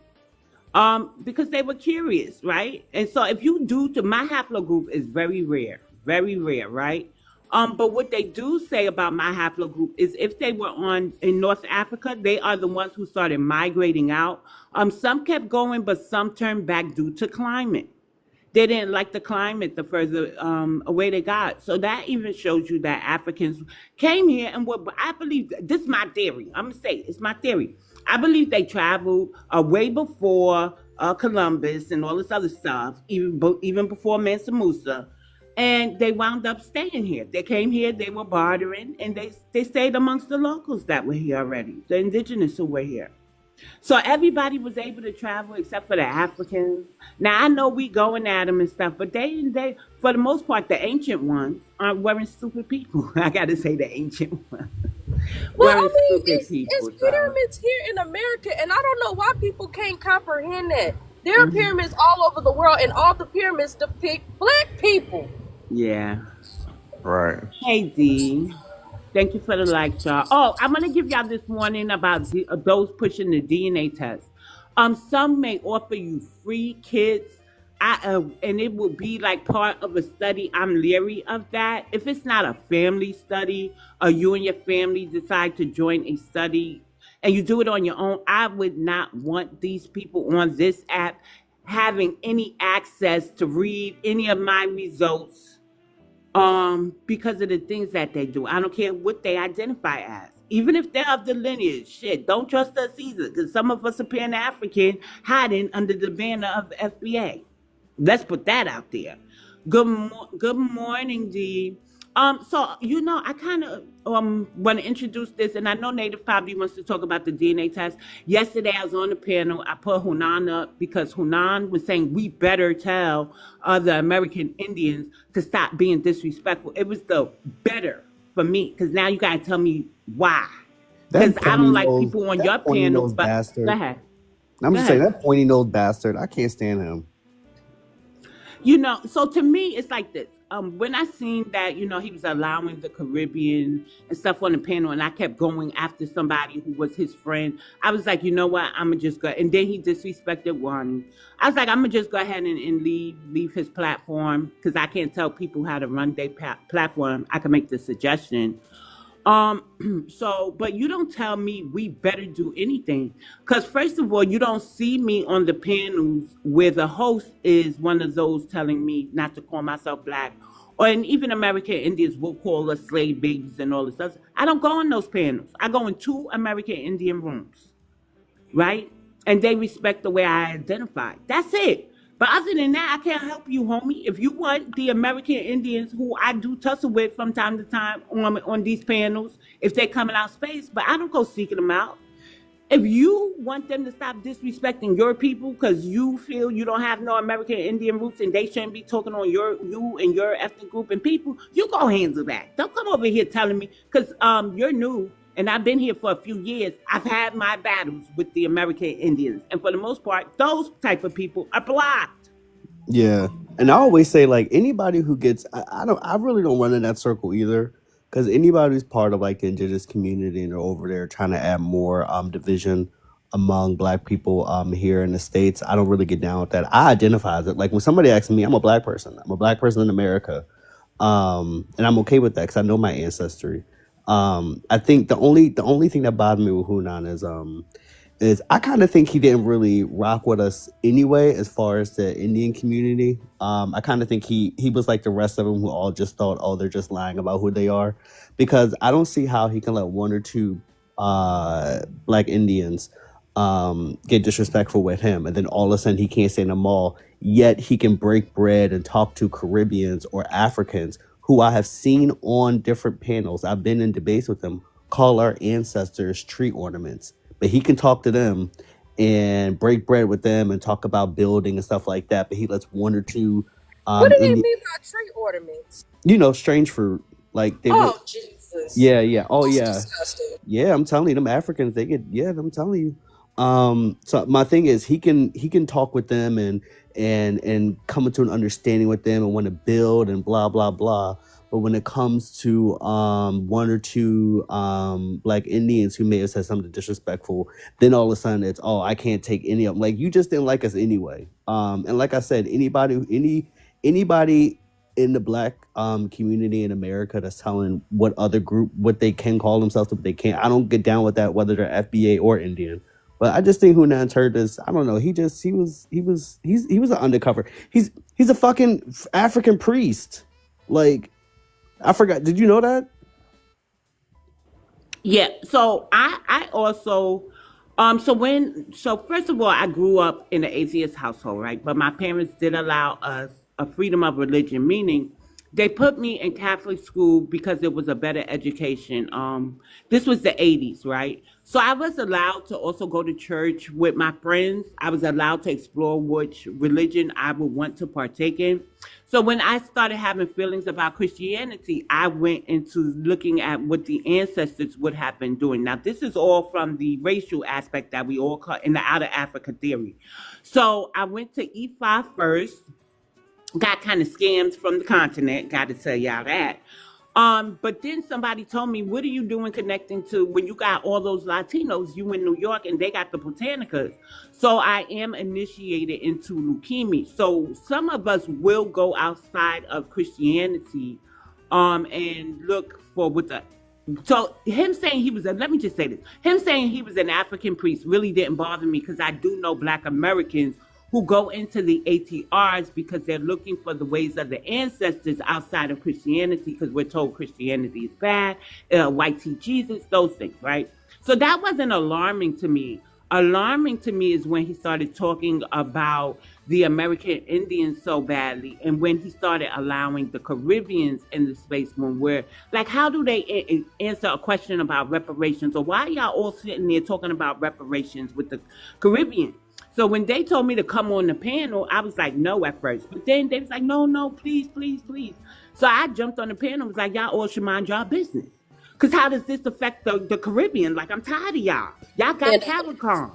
Because they were curious, right? And so if you my haplogroup is very rare, right? But what they do say about my haplogroup is if they were in North Africa, they are the ones who started migrating out. Some kept going, but some turned back due to climate. They didn't like the climate the further away they got. So that even shows you that Africans came here, and I believe, this is my theory. I'm going to say it's my theory. I believe they traveled way before Columbus and all this other stuff, even before Mansa Musa. And they wound up staying here. They came here, they were bartering, and they stayed amongst the locals that were here already, the indigenous who were here. So everybody was able to travel except for the Africans. Now I know we going at them and stuff, but they for the most part, the ancient ones weren't stupid people. I got to say the ancient ones Well, I weren't mean, stupid it's people. So. pyramids here in America, and I don't know why people can't comprehend that. There are pyramids all over the world, and all the pyramids depict black people. Yeah. Right. Hey D, thank you for the like, y'all. Oh, I'm gonna give y'all this warning about those pushing the DNA test. Some may offer you free kits. And it will be like part of a study. I'm leery of that. If it's not a family study or you and your family decide to join a study and you do it on your own, I would not want these people on this app having any access to read any of my results because of the things that they do. I don't care what they identify as. Even if they're of the lineage, shit, don't trust us either, because some of us are Pan African hiding under the banner of the FBA. Let's put that out there. Good morning, D. So I kind of want to introduce this, and I know Native probably wants to talk about the DNA test. Yesterday, I was on the panel. I put Hunan up because Hunan was saying we better tell the American Indians to stop being disrespectful. It was the better for me, because now you gotta tell me why. Because I don't like people on your panel. But bastard. go ahead. I'm just saying that pointy nosed bastard. I can't stand him. So to me, it's like this. When I seen that, he was allowing the Caribbean and stuff on the panel, and I kept going after somebody who was his friend, I was like, you know what? I'm going to just go. And then he disrespected Wani. I was like, I'm going to just go ahead and leave his platform, because I can't tell people how to run their platform. I can make the suggestion. But you don't tell me we better do anything. Because first of all, you don't see me on the panels where the host is one of those telling me not to call myself black. And even American Indians will call us slave babies and all this stuff. I don't go on those panels. I go in 2 American Indian rooms, right? And they respect the way I identify. That's it. But other than that, I can't help you, homie. If you want the American Indians, who I do tussle with from time to time on these panels, if they're coming out space, but I don't go seeking them out. If you want them to stop disrespecting your people because you feel you don't have no American Indian roots and they shouldn't be talking on you and your ethnic group and people, you go handle that. Don't come over here telling me, because you're new. And I've been here for a few years. I've had my battles with the American Indians. And for the most part, those type of people are blocked. Yeah. And I always say, like, anybody who gets, I really don't run in that circle either. Because anybody who's part of like the indigenous community and are over there trying to add more division among black people here in the States, I don't really get down with that. I identify as it. Like when somebody asks me, I'm a black person. I'm a black person in America. And I'm okay with that because I know my ancestry. I think the only thing that bothered me with Hunan is I kind of think he didn't really rock with us anyway as far as the Indian community. I kind of think he was like the rest of them who all just thought, oh, they're just lying about who they are, because I don't see how he can let 1 or 2 black Indians get disrespectful with him, and then all of a sudden he can't stand them all, yet he can break bread and talk to Caribbeans or Africans who I have seen on different panels. I've been in debates with them, call our ancestors tree ornaments. But he can talk to them and break bread with them and talk about building and stuff like that. But he lets 1 or 2 What do they mean by tree ornaments? strange fruit. Like they Oh, Jesus. yeah. Oh That's yeah. disgusting. Yeah, I'm telling you, them Africans, I'm telling you. So my thing is he can talk with them and come into an understanding with them and want to build and blah blah blah. But when it comes to 1 or 2 black Indians who may have said something disrespectful, then all of a sudden it's, oh, I can't take any of them. Like, you just didn't like us anyway. And like I said, anybody in the black community in America that's telling what other group what they can call themselves, but they can't, I don't get down with that, whether they're FBA or Indian. But I just think Hunan's heard this. I don't know. He was an undercover. He's a fucking African priest. Like, I forgot. Did you know that? Yeah. So I also So first of all, I grew up in an atheist household, right? But my parents did allow us a freedom of religion, meaning they put me in Catholic school because it was a better education. This was the 80s, right? So I was allowed to also go to church with my friends. I was allowed to explore which religion I would want to partake in. So when I started having feelings about Christianity, I went into looking at what the ancestors would have been doing. Now, this is all from the racial aspect that we all call in the Outer Africa theory. So I went to E5 first, got kind of scammed from the continent, got to tell y'all that. But then somebody told me, what are you doing connecting to when you got all those Latinos, you in New York and they got the botanicas? So I am initiated into leukemia. So some of us will go outside of Christianity and look for what the so him saying he was a, let me just say this. Him saying he was an African priest really didn't bother me because I do know Black Americans who go into the ATRs because they're looking for the ways of the ancestors outside of Christianity because we're told Christianity is bad, white tea Jesus, those things, right? So that wasn't alarming to me. Alarming to me is when he started talking about the American Indians so badly and when he started allowing the Caribbeans in the space when we're like, how do they answer a question about reparations, or why are y'all all sitting there talking about reparations with the Caribbean? So when they told me to come on the panel, I was like, no at first. But then they was like, no, please, please, please. So I jumped on the panel and was like, y'all all should mind y'all business. Because how does this affect the Caribbean? Like, I'm tired of y'all. Y'all got And CARICOM.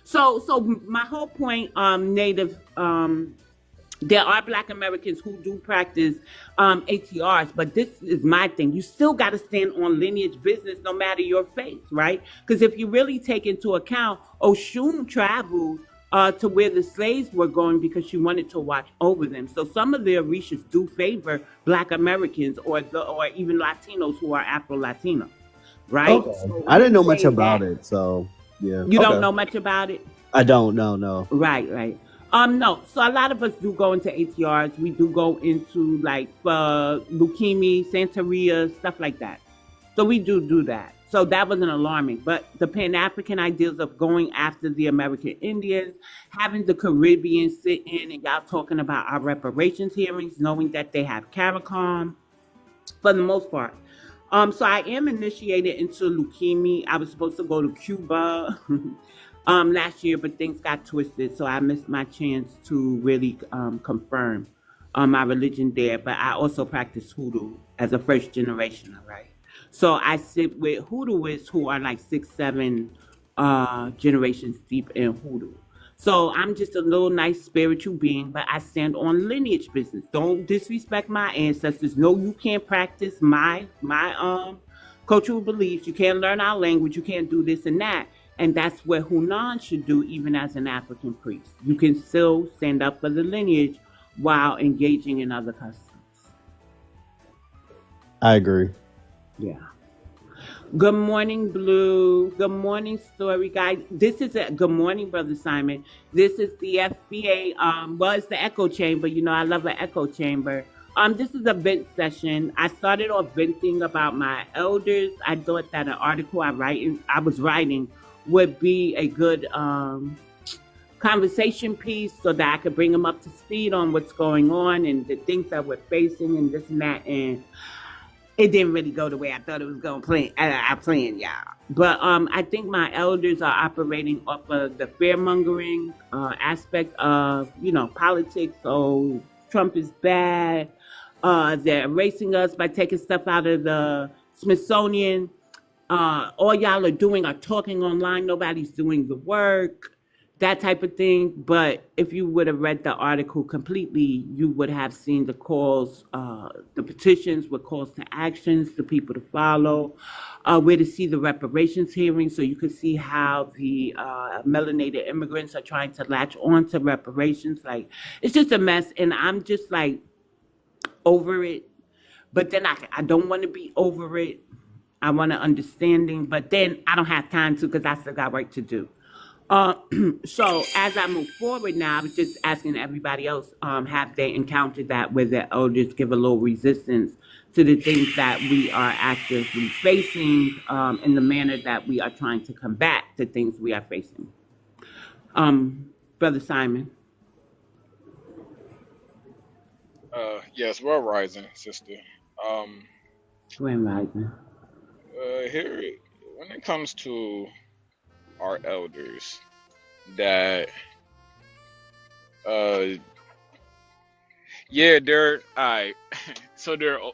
So my whole point, Native, there are Black Americans who do practice ATRs, but this is my thing. You still got to stand on lineage business no matter your faith, right? Because if you really take into account, Oshun traveled to where the slaves were going because she wanted to watch over them. So some of the Orishas do favor Black Americans or even Latinos who are Afro-Latino, right? Okay. So I didn't him know much saying about that, it, so yeah. you don't Okay. know much about it? I don't know, no. Right. No. So a lot of us do go into ATRs. We do go into like leukemia, Santeria, stuff like that. So we do that. So that wasn't alarming. But the Pan African ideals of going after the American Indians, having the Caribbean sit in and y'all talking about our reparations hearings, knowing that they have CARICOM, for the most part. So I am initiated into leukemia. I was supposed to go to Cuba last year, but things got twisted, so I missed my chance to really confirm my religion there. But I also practice hoodoo as a first generation, right? So I sit with hoodooists who are like 6, 7 generations deep in hoodoo. So I'm just a little nice spiritual being, but I stand on lineage business. Don't disrespect my ancestors. No, you can't practice my cultural beliefs. You can't learn our language. You can't do this and that. And that's what Hunan should do even as an African priest. You can still stand up for the lineage while engaging in other customs. I agree. Yeah. Good morning, Blue. Good morning, Story Guy. This is a good morning, Brother Simon. This is the FBA. Well, it's the echo chamber. You know, I love an echo chamber. This is a vent session. I started off venting about my elders. I thought that an article I was writing would be a good conversation piece so that I could bring them up to speed on what's going on and the things that we're facing and this and that. And it didn't really go the way I thought it was going to play. I planned, y'all. But I think my elders are operating off of the fear-mongering aspect of, politics. So Trump is bad. They're erasing us by taking stuff out of the Smithsonian. All y'all are doing are talking online. Nobody's doing the work. That type of thing. But if you would have read the article completely, you would have seen the calls, the petitions with calls to actions, the people to follow, where to see the reparations hearing, so you could see how the melanated immigrants are trying to latch on to reparations. Like, it's just a mess, and I'm just like over it. But then I don't want to be over it. I want an understanding, but then I don't have time to because I still got work to do. Uh, so as I move forward now, I was just asking everybody else, have they encountered that where the elders give a little resistance to the things that we are actively facing, in the manner that we are trying to combat the things we are facing? Brother Simon. Yes, well rising, sister. Um, Grand Rising. Here, when it comes to our elders, that, uh, yeah, they're, I, so they're, I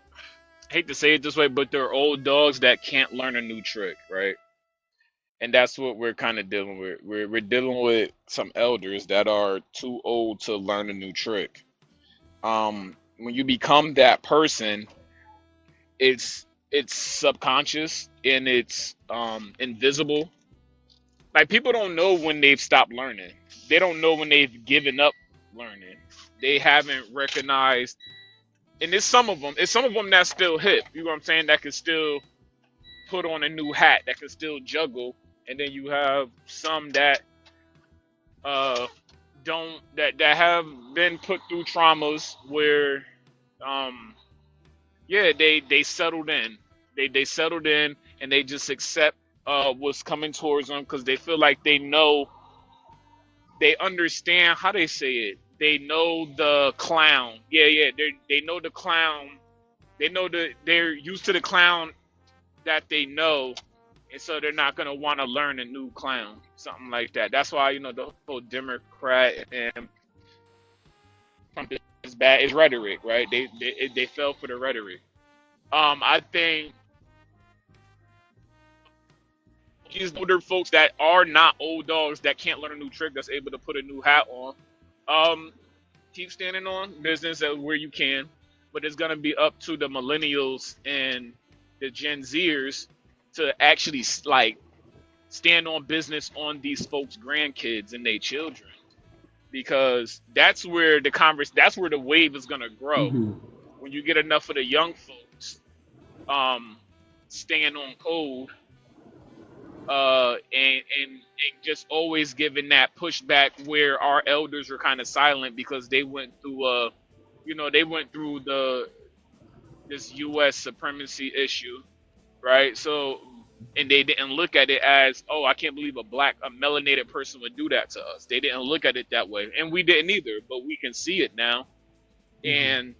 hate to say it this way, but they're old dogs that can't learn a new trick, right? And that's what we're kind of dealing with. We're dealing with some elders that are too old to learn a new trick. When you become that person, it's subconscious and it's invisible. Like people don't know when they've stopped learning. They don't know when they've given up learning. They haven't recognized, and it's some of them that still hip. You know what I'm saying? That can still put on a new hat. That can still juggle. And then you have some that uh don't that have been put through traumas where um yeah, they settled in. They settled in and they just accept what's coming towards them because they feel like they know, they understand how they say it. They know the clown. Yeah, yeah. They know the clown. They know they're used to the clown that they know, and so they're not gonna want to learn a new clown, something like that. That's why the whole Democrat and Trump is bad is rhetoric, right? They fell for the rhetoric. I think these older folks that are not old dogs that can't learn a new trick, that's able to put a new hat on, um, keep standing on business where you can, but it's gonna be up to the millennials and the Gen Zers to actually like stand on business on these folks' grandkids and their children, because that's where the wave is gonna grow. Mm-hmm. When you get enough of the young folks staying on code, and just always giving that pushback where our elders were kind of silent because they went through they went through this U.S. supremacy issue, right? So, and they didn't look at it as, oh, I can't believe a melanated person would do that to us. They didn't look at it that way, and we didn't either. But we can see it now, and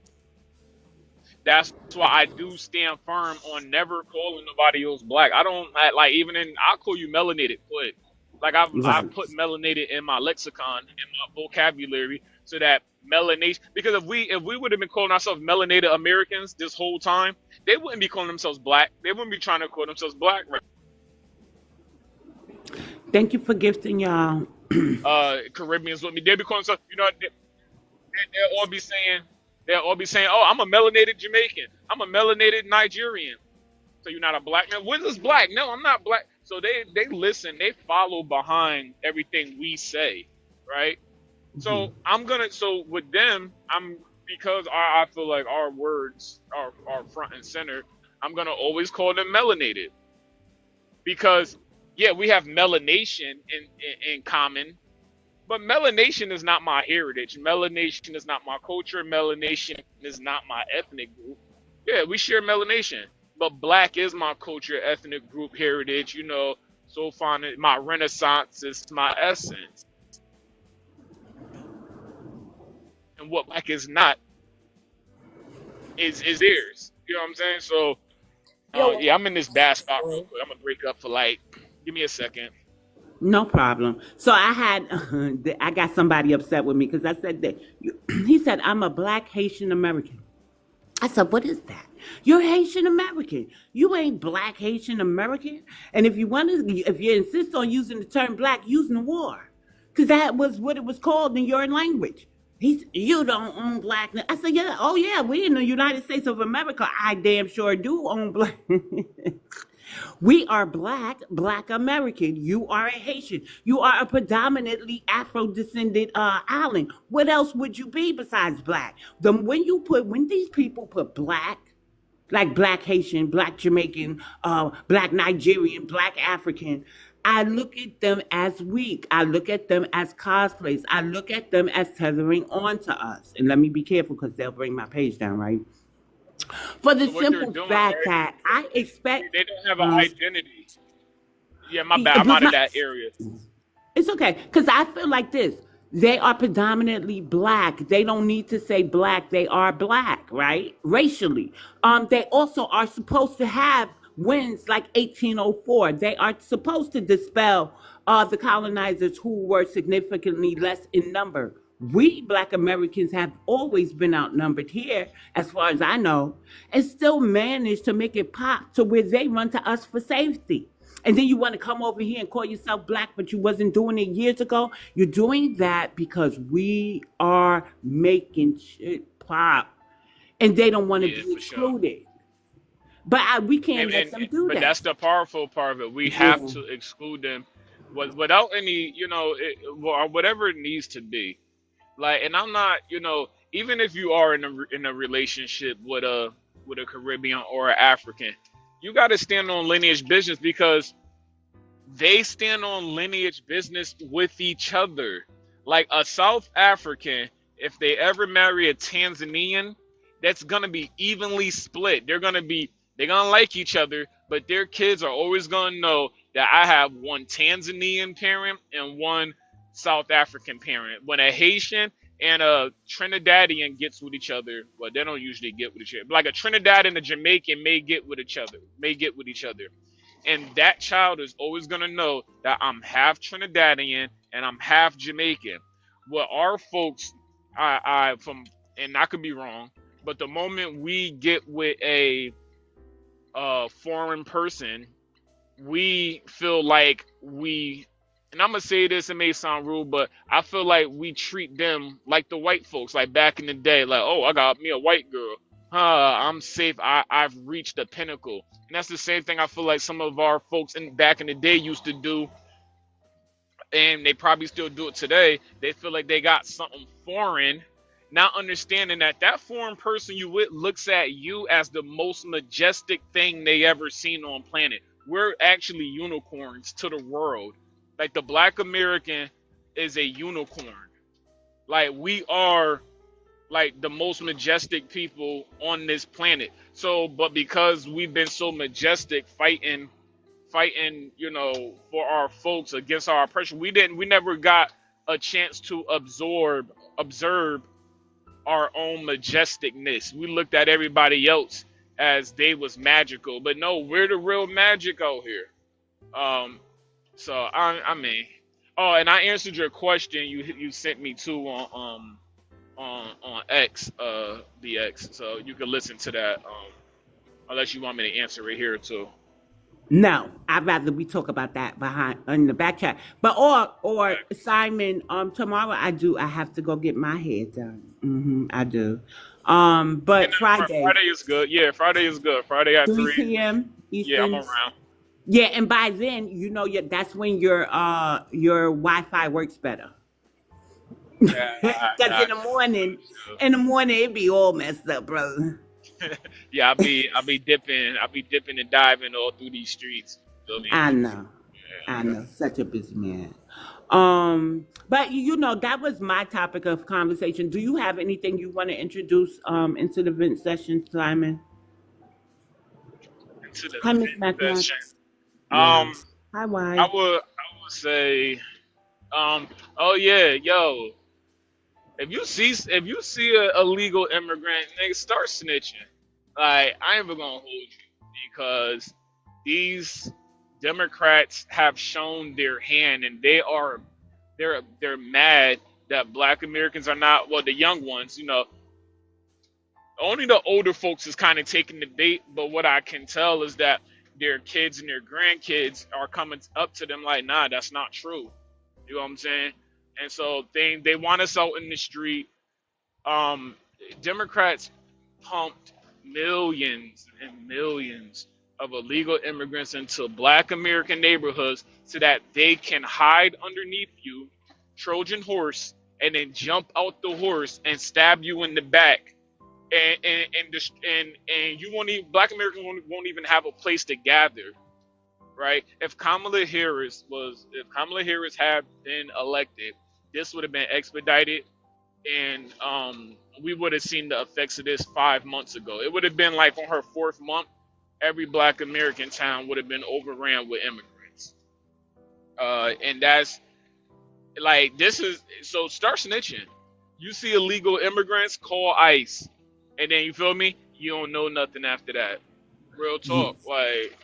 that's why I do stand firm on never calling nobody else black. Like even I'll call you melanated, but like I Right. put melanated in my lexicon, in my vocabulary, so that melanation. Because if we would have been calling ourselves melanated Americans this whole time, they wouldn't be calling themselves black. They wouldn't be trying to call themselves black. Thank you for gifting y'all. Caribbeans with me, they'd be calling themselves. They'll all be saying, oh, I'm a melanated Jamaican. I'm a melanated Nigerian. So you're not a black man? What is black? No, I'm not black. So they listen, they follow behind everything we say, right? So so with them, because I feel like our words are front and center, I'm gonna always call them melanated. Because yeah, we have melanation in common, but melanation is not my heritage. Melanation is not my culture. Melanation is not my ethnic group. Yeah, we share melanation, but black is my culture, ethnic group, heritage. So fond of my Renaissance is my essence, and what black is not is theirs. You know what I'm saying? So, Yo, yeah, I'm in this bad spot real quick. I'm gonna break up for give me a second. No problem. So I got somebody upset with me because I said that he said I'm a black Haitian American. I said, what is that? You're Haitian American. You ain't black Haitian American. And if you insist on using the term black, use noir, because that was what it was called in your language. You don't own black. I said, yeah. Oh yeah, we in the United States of America. I damn sure do own black. We are black American. You are a Haitian. You are a predominantly Afro-descended island. What else would you be besides black? When these people put black, like black Haitian, black Jamaican, black Nigerian, black African, I look at them as weak. I look at them as cosplays. I look at them as tethering on to us. And let me be careful because they'll bring my page down, right? For the So what they're simple doing, fact right? that I expect, They don't have an um, identity. Yeah, my bad. I'm but out of my, that area. it's okay, because I feel like this. They are predominantly black. They don't need to say black. They are black, right? Racially. They also are supposed to have wins like 1804. They are supposed to dispel the colonizers who were significantly less in number. We black Americans have always been outnumbered here, as far as I know, and still managed to make it pop to where they run to us for safety. And then you want to come over here and call yourself black, but you wasn't doing it years ago. You're doing that because we are making shit pop, and they don't want to Yeah, be for sure. excluded. But we can't And, let and them do but that. that's the powerful part of it. We have Yeah. to exclude them, without any, or whatever it needs to be. Like, and I'm not, even if you are in a relationship with a Caribbean or an African, you got to stand on lineage business because they stand on lineage business with each other. Like a South African, if they ever marry a Tanzanian, that's gonna be evenly split. They're gonna like each other, but their kids are always gonna know that I have one Tanzanian parent and one South African parent. When a Haitian and a Trinidadian gets with each other, well, they don't usually get with each other. Like a Trinidad and a Jamaican may get with each other, and that child is always gonna know that I'm half Trinidadian and I'm half Jamaican. What our folks, I from, and I could be wrong, but the moment we get with a foreign person, we feel like and I'm gonna say this, it may sound rude, but I feel like we treat them like the white folks, like back in the day, like, oh, I got me a white girl. I'm safe. I've reached the pinnacle. And that's the same thing I feel like some of our folks back in the day used to do, and they probably still do it today. They feel like they got something foreign, not understanding that that foreign person you with looks at you as the most majestic thing they ever seen on planet. We're actually unicorns to the world. Like the black American is a unicorn. Like we are like the most majestic people on this planet. So, but because we've been so majestic fighting, for our folks against our oppression, we never got a chance to observe our own majesticness. We looked at everybody else as they was magical, but no, we're the real magic out here. Um, so I mean, oh, and I answered your question you sent me to on X, BX, so you can listen to that, unless you want me to answer it here too. No, I'd rather we talk about that behind in the back chat. But or Simon, tomorrow I have to go get my hair done. I do. And But then Friday, Friday is good. Yeah, Friday is good. Friday at 3 3. p.m. Yeah, I'm Eastern. around. Yeah, and by then, that's when your Wi-Fi works better. Yeah, I Because got you. For in the morning it be all messed up, bro. sure. Yeah, I'll be dipping and diving all through these streets. Feel me? I know. I Yeah. know. Such a busy man. But that was my topic of conversation. Do you have anything you want to introduce into the vent session, Simon? Into the Hi, Miss vent McNutt. session. Yeah. Um, Hi, I Why? would say, oh yeah, yo, if you see a illegal immigrant, nigga, start snitching. Like I ain't even gonna hold you because these Democrats have shown their hand, and they're mad that Black Americans are not, well, the young ones, only the older folks is kind of taking the bait. But what I can tell is that their kids and their grandkids are coming up to them like, nah, that's not true. You know what I'm saying? And so they want us out in the street. Um, Democrats pumped millions and millions of illegal immigrants into Black American neighborhoods so that they can hide underneath you, Trojan horse, and then jump out the horse and stab you in the back. And you won't even, Black Americans won't even have a place to gather. right? If Kamala Harris had been elected, this would have been expedited, and we would have seen the effects of this 5 months ago. It would have been like on her 4th month, every Black American town would have been overran with immigrants, and that's like this is so start snitching. You see illegal immigrants, call ICE, and then you feel me? You don't know nothing after that. Real talk, like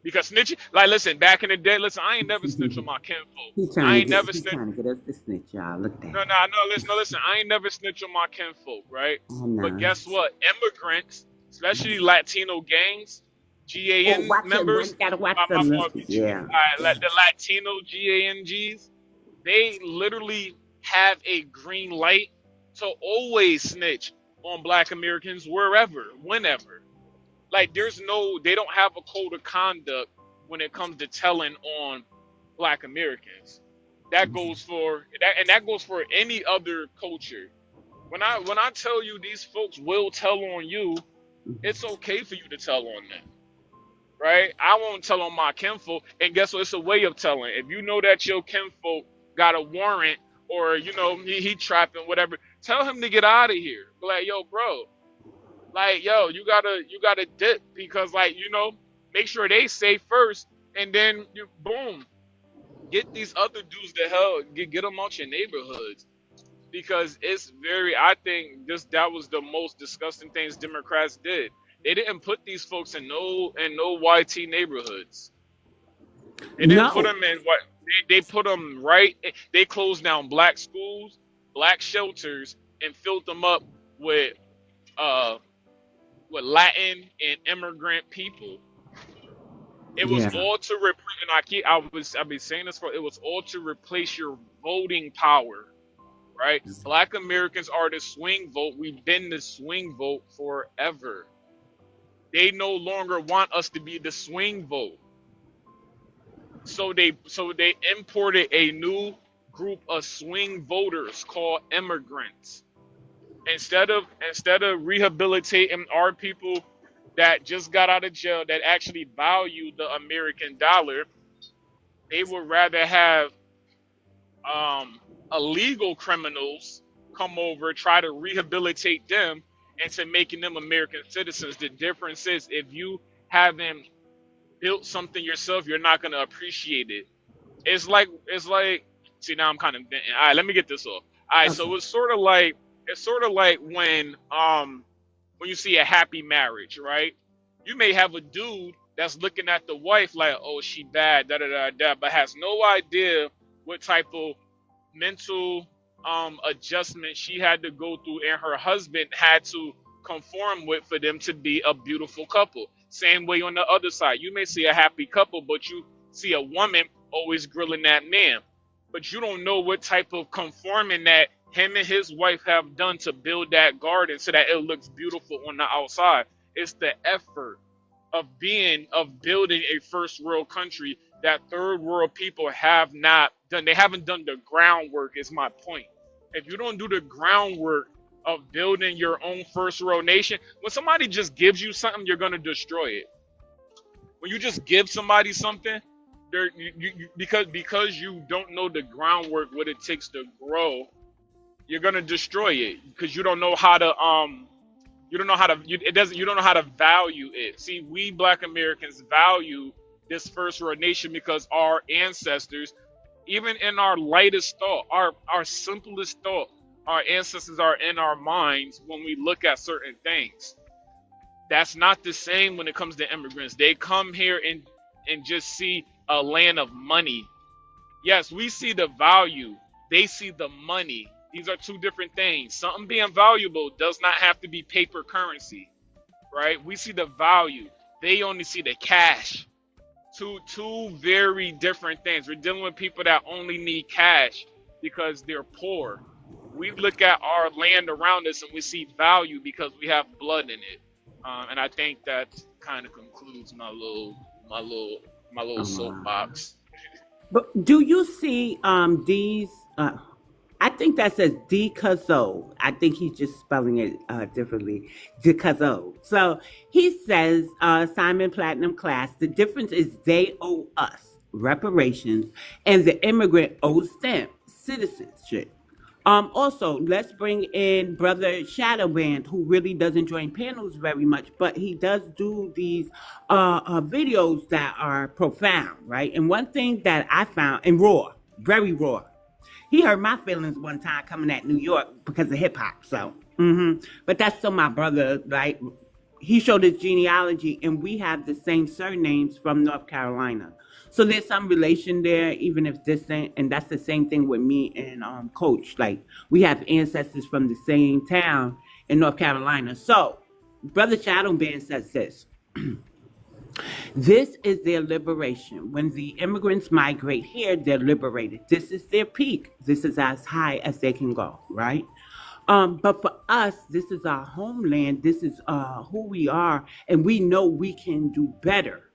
because snitching. Like, listen, back in the day, listen, I ain't never snitch on my kinfolk. I ain't never He's snitch. trying to get us to snitch, y'all. Look at that. No, listen. I ain't never snitch on my kinfolk, right? Oh, no. But guess what? Immigrants, especially Latino gangs, GAN watch members. it. You gotta watch my them. fault, Yeah. the Latino GANGs, they literally have a green light to always snitch on Black Americans wherever, whenever. Like, they don't have a code of conduct when it comes to telling on Black Americans. That goes for that, and that goes for any other culture. When I tell you these folks will tell on you, it's okay for you to tell on them, right? I won't tell on my kinfolk, and guess what? It's a way of telling. If you know that your kinfolk got a warrant, or he trapping whatever, tell him to get out of here. Be like, yo, bro, like, yo, you gotta dip, because, like, make sure they safe first, and then you boom, get these other dudes to hell, get them out your neighborhoods, because I think that was the most disgusting things Democrats did. They didn't put these folks in no YT neighborhoods. They didn't put them in what they put them right. They closed down Black schools, Black shelters, and filled them up with Latin and immigrant people. It was all to replace, and I've been saying this it was all to replace your voting power, right? Black Americans are the swing vote. We've been the swing vote forever. They no longer want us to be the swing vote. So they imported a new group of swing voters called immigrants. Instead of rehabilitating our people that just got out of jail, that actually value the American dollar, they would rather have illegal criminals come over, try to rehabilitate them into making them American citizens. The difference is, if you haven't built something yourself, you're not going to appreciate it. It's like see, now I'm kind of venting. All right, let me get this off. All right, so it's sort of like when you see a happy marriage, right? You may have a dude that's looking at the wife like, oh, she bad, da da da da, but has no idea what type of mental adjustment she had to go through, and her husband had to conform with, for them to be a beautiful couple. Same way on the other side. You may see a happy couple, but you see a woman always grilling that man. But you don't know what type of conforming that him and his wife have done to build that garden so that it looks beautiful on the outside. It's the effort of building a first world country that third world people have not done. They haven't done the groundwork, is my point. If you don't do the groundwork of building your own first world nation, when somebody just gives you something, you're going to destroy it. When you just give somebody something, because you don't know the groundwork, what it takes to grow, you're going to destroy it, because you don't know how to you don't know how to value it. See, we Black Americans value this first world nation because our ancestors, even in our lightest thought, our simplest thought, our ancestors are in our minds when we look at certain things. That's not the same when it comes to immigrants. They come here and just see a land of money. Yes, we see the value. They see the money. These are two different things. Something being valuable does not have to be paper currency, right? We see the value. They only see the cash. Two very different things. We're dealing with people that only need cash because they're poor. We look at our land around us and we see value because we have blood in it. And I think that kind of concludes my little soapbox. But do you see these I think that says Decazo. I think he's just spelling it differently. Decazo. So he says, Simon Platinum class, the difference is they owe us reparations and the immigrant owes them citizenship. Also, let's bring in Brother Shadowband, who really doesn't join panels very much, but he does do these videos that are profound, right? And one thing that I found, and raw, very raw, he hurt my feelings one time coming at New York because of hip hop. So, but that's still my brother. Like, he showed his genealogy, and we have the same surnames from North Carolina. So there's some relation there, even if distant. And that's the same thing with me and Coach. Like, we have ancestors from the same town in North Carolina. So, Brother Shadowband says this. This is their liberation. When the immigrants migrate here, they're liberated. This is their peak. This is as high as they can go, right? But for us, this is our homeland. This is who we are, and we know we can do better.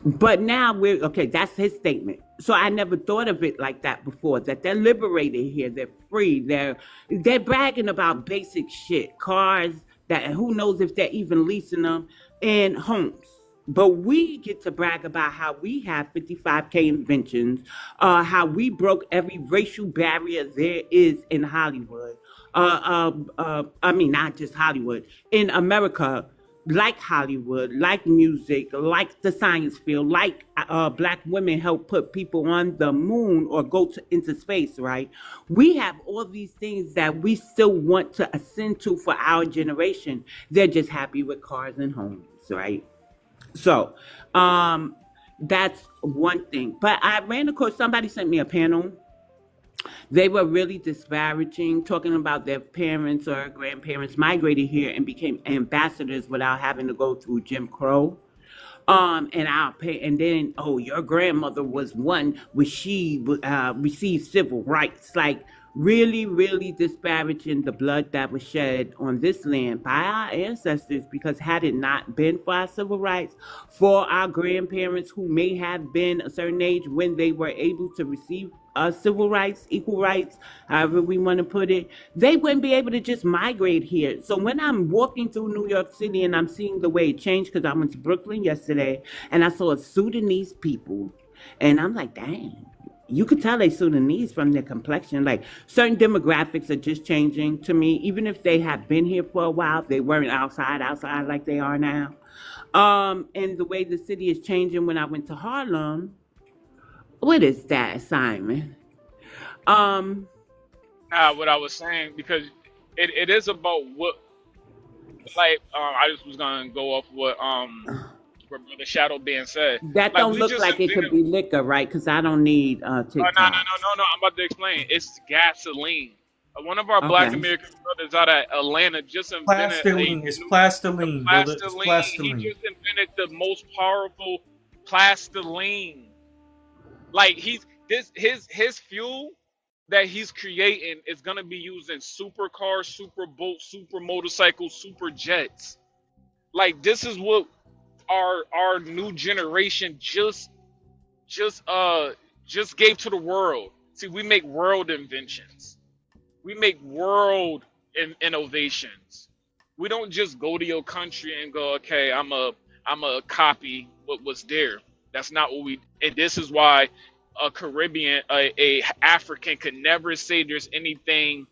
But now okay, that's his statement. So I never thought of it like that before, that they're liberated here, they're free, they're bragging about basic shit, cars, that who knows if they're even leasing them, and homes. But we get to brag about how we have 55K inventions, how we broke every racial barrier there is in Hollywood. I mean, not just Hollywood, in America, like Hollywood, like music, like the science field, like Black women help put people on the moon or go into space, right? We have all these things that we still want to ascend to for our generation. They're just happy with cars and homes, right? So that's one thing. But I ran across, somebody sent me a panel. They were really disparaging, talking about their parents or grandparents migrated here and became ambassadors without having to go through Jim Crow. And I'll pay, and then, oh, your grandmother was one where she received civil rights. Like, really, really disparaging the blood that was shed on this land by our ancestors, because had it not been for our civil rights, for our grandparents who may have been a certain age when they were able to receive civil rights, equal rights, however we want to put it, they wouldn't be able to just migrate here. So when I'm walking through New York City and I'm seeing the way it changed, because I went to Brooklyn yesterday and I saw Sudanese people, and I'm like, dang, you could tell they Sudanese from their complexion. Like, certain demographics are just changing to me. Even if they have been here for a while, they weren't outside like they are now. And the way the city is changing. When I went to Harlem, what is that, Simon? What I was saying, because it is about what, like, I just was gonna go off what Brother Shadow Ben said. That Like, don't we look just like it could be liquor, right? Because I don't need no, TikTok. I'm about to explain. It's gasoline. One of our Black Okay. American brothers out of Atlanta just invented Plastiline. It's plastiline, brother. It's plastiline. He plastiline. just invented the most powerful plastiline. Like, his fuel that he's creating is gonna be used in supercars, super boats, super motorcycles, super jets. Like, this is what our new generation just gave to the world. See, we make world inventions. We make world innovations. We don't just go to your country and go, okay, I'm a copy what was there. That's not what we. And this is why a Caribbean, a African could never say there's anything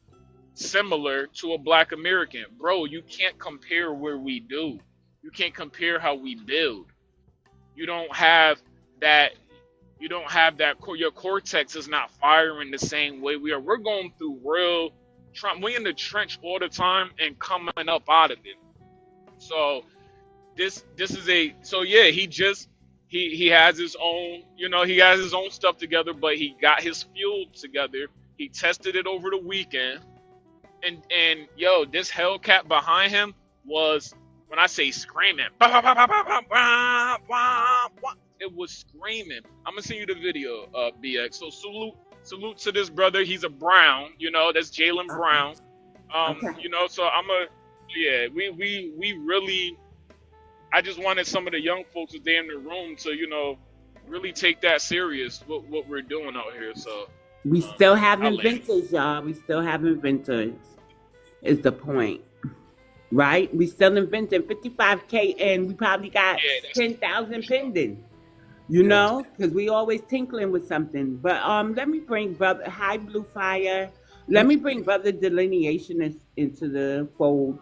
similar to a Black American. Bro, you can't compare where we do. You can't compare how we build. You don't have that. You don't have that. Your cortex is not firing the same way we are. We're going through real. We're in the trench all the time and coming up out of it. So this is a. So yeah, he has his own. He has his own stuff together, but he got his fuel together. He tested it over the weekend, and yo, this Hellcat behind him was. When I say screaming, it was screaming. I'm gonna send you the video, BX. So salute to this brother. He's a Brown, that's Jalen Brown. Okay. So we really. I just wanted some of the young folks that's there in the room to, really take that serious. What we're doing out here. So We still have I'll land. inventors, y'all. We still have inventors. Is the point, right? We still inventing 55K, and we probably got Yeah, that's 10,000 huge though. pending. Yeah. Because we always tinkling with something. But let me bring brother. Hi, Blue Fire. Let me bring brother delineationist into the fold.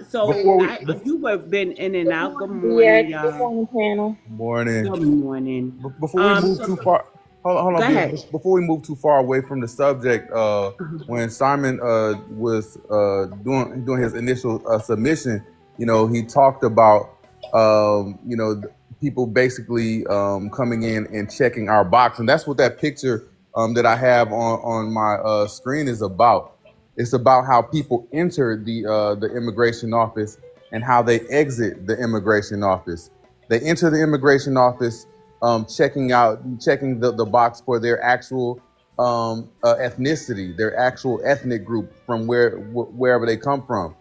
So Before we you were been in and Good out. Good morning, DX. morning, Good y'all. morning, panel. morning. Good morning. Before we move So too far, hold go on, ahead. before we move too far away from the subject, when Simon was doing his initial submission, he talked about people basically coming in and checking our box, and that's what that picture that I have on my screen is about. It's about how people enter the immigration office and how they exit the immigration office. They enter the immigration office, checking the box for their actual ethnicity, their actual ethnic group from wherever they come from,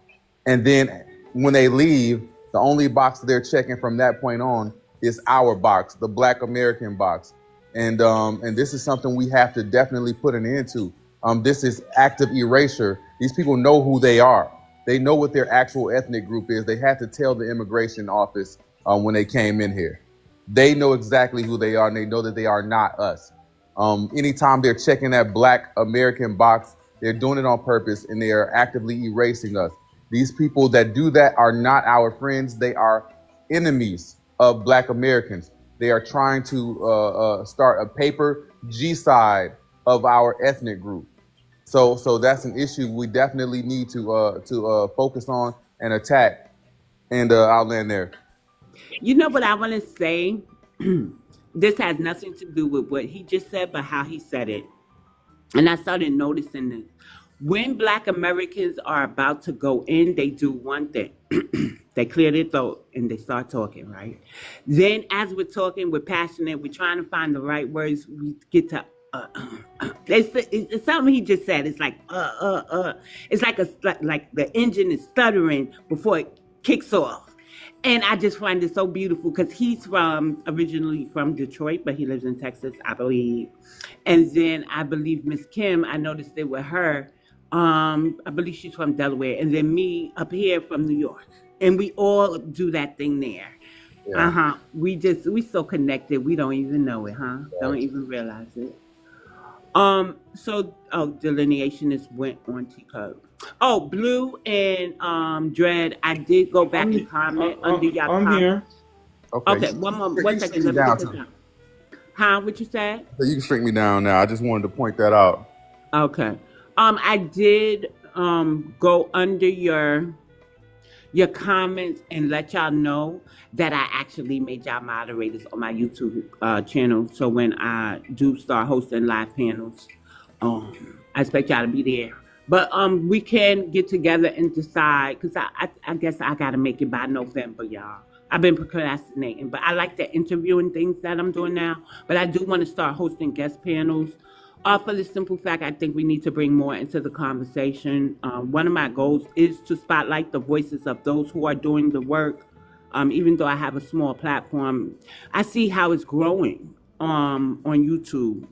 and then when they leave, the only box they're checking from that point on is our box, the Black American box, and this is something we have to definitely put an end to. This is active erasure. These people know who they are. They know what their actual ethnic group is. They had to tell the immigration office when they came in here. They know exactly who they are, and they know that they are not us. Anytime they're checking that Black American box, they're doing it on purpose, and they are actively erasing us. These people that do that are not our friends. They are enemies of Black Americans. They are trying to start a paper G-side of our ethnic group. So that's an issue we definitely need to focus on and attack. And I'll land there. You know what I want to say? This has nothing to do with what he just said, but how he said it. And I started noticing this. When Black Americans are about to go in, they do one thing. They clear their throat and they start talking, right? Then, as we're talking, we're passionate, we're trying to find the right words, we get to it's something he just said. It's like It's like the engine is stuttering before it kicks off. And I just find it so beautiful because he's originally from Detroit, but he lives in Texas, I believe. And then I believe Miss Kim, I noticed it with her. I believe she's from Delaware, and then me up here from New York. And we all do that thing there. Yeah. We so connected, we don't even know it, huh? Don't even realize it. Delineation is went on T-Code. Oh, Blue and Dread, I did go back and comment under your I'm here. comments. Okay. Okay, You one can second, shrink me let me down get this too. out. Huh? What you said? So you can shrink me down now. I just wanted to point that out. Okay. I did go under your comments and let y'all know that I actually made y'all moderators on my YouTube channel. So when I do start hosting live panels, I expect y'all to be there. But we can get together and decide, because I guess I got to make it by November, y'all. I've been procrastinating, but I like the interviewing things that I'm doing now. But I do want to start hosting guest panels. For the simple fact, I think we need to bring more into the conversation. One of my goals is to spotlight the voices of those who are doing the work. Even though I have a small platform, I see how it's growing on YouTube.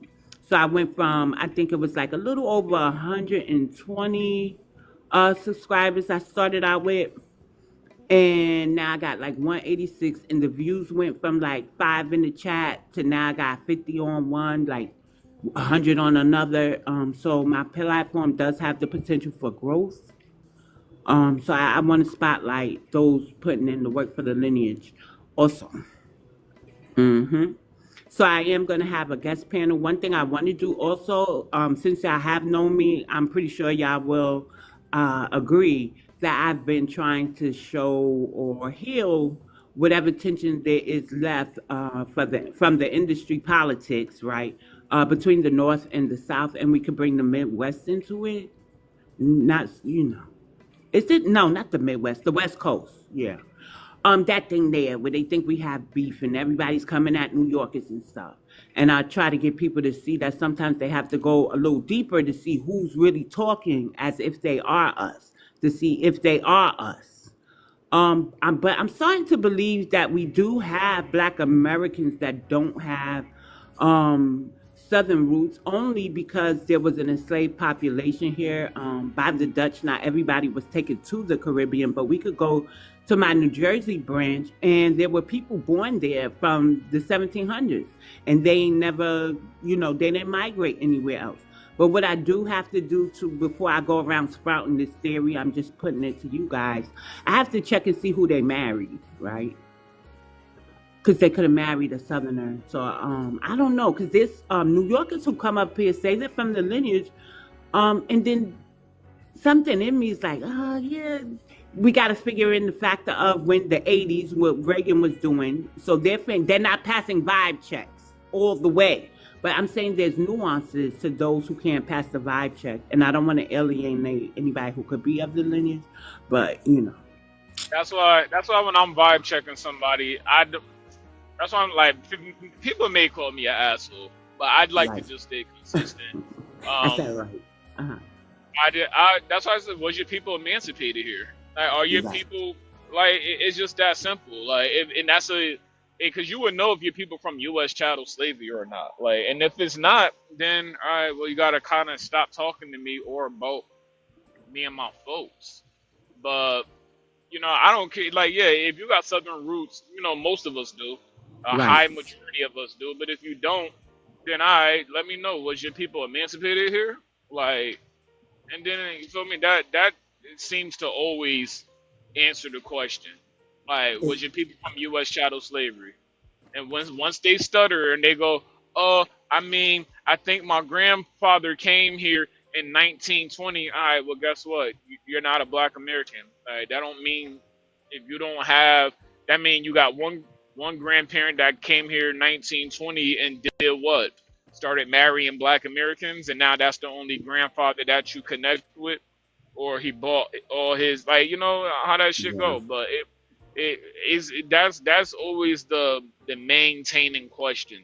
So I went from, I think it was like a little over 120 subscribers I started out with. And now I got like 186, and the views went from like 5 in the chat to now I got 50 on one, like 100 on another. So my platform does have the potential for growth. So I want to spotlight those putting in the work for the lineage. Also, so I am going to have a guest panel. One thing I want to do also, since y'all have known me, I'm pretty sure y'all will agree that I've been trying to show or heal whatever tension there is left from the industry politics, right, between the North and the South, and we could bring the Midwest into it. Not, is it? No, not the Midwest, the West Coast. Yeah. That thing there where they think we have beef and everybody's coming at New Yorkers and stuff. And I try to get people to see that sometimes they have to go a little deeper to see who's really talking as if they are us, to see if they are us. But I'm starting to believe that we do have Black Americans that don't have Southern roots only because there was an enslaved population here by the Dutch. Not everybody was taken to the Caribbean, but we could go to my New Jersey branch, and there were people born there from the 1700s, and they never, they didn't migrate anywhere else. But what I do have to do to before I go around sprouting this theory, I'm just putting it to you guys. I have to check and see who they married, right? Because they could have married a Southerner. So I don't know. Because there's New Yorkers who come up here say they're from the lineage, and then something in me is like, oh yeah, we got to figure in the factor of when the '80s, what Reagan was doing. So they're not passing vibe checks all the way. But I'm saying there's nuances to those who can't pass the vibe check, and I don't want to alienate anybody who could be of the lineage, but That's why when I'm vibe checking somebody, that's why I'm like, people may call me an asshole, but I'd like right. to just stay consistent. I said right. Uh-huh. That's why I said, was your people emancipated here? Like, are your Right. people, like, it's just that simple. Like, and that's because you would know if your people from U.S. chattel slavery or not. Like, and if it's not, then, all right, well, you got to kind of stop talking to me or about me and my folks. But, I don't care. Like, yeah, if you got Southern roots, most of us do. A Right. high majority of us do. But if you don't, then all right, let me know. Was your people emancipated here? Like, and then you feel me? That seems to always answer the question. Like, was your people from U.S. chattel slavery? And once they stutter and they go, I mean, I think my grandfather came here in 1920. All right, well, guess what? You're not a Black American. All right, that don't mean if you don't have. That mean you got one grandparent that came here in 1920 and did what? Started marrying Black Americans, and now that's the only grandfather that you connect with, or he bought all his, like, how that shit Yeah. go. But that's always the maintaining question.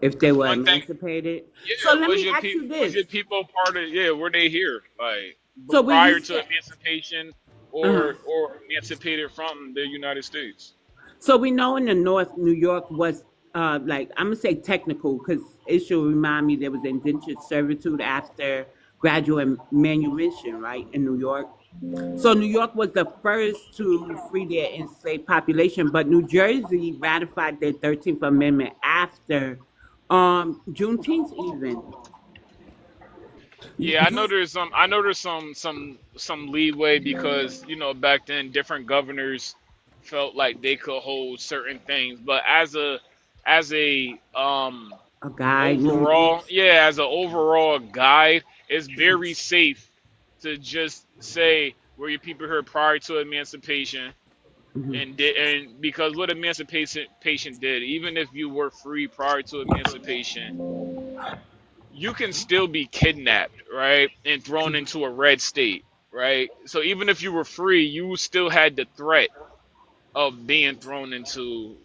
If they were One thing, emancipated. So yeah, let was me ask you was your this. people part of, yeah, were they here, like, So when you prior to said, emancipation uh-huh. or emancipated from the United States? So we know in the North, New York was like I'm gonna say technical because it should remind me there was indentured servitude after gradual manumission, right, in New York. So New York was the first to free their enslaved population, but New Jersey ratified their 13th Amendment after Juneteenth even. Yeah, I know there's some leeway because back then different governors felt like they could hold certain things, but as a A guide maybe. overall, yeah, as an overall guide, it's very safe to just say were your people here prior to emancipation, Mhm. and because what emancipation did, even if you were free prior to emancipation, you can still be kidnapped, right, and thrown into a red state, right? So even if you were free, you still had the threat of being thrown into,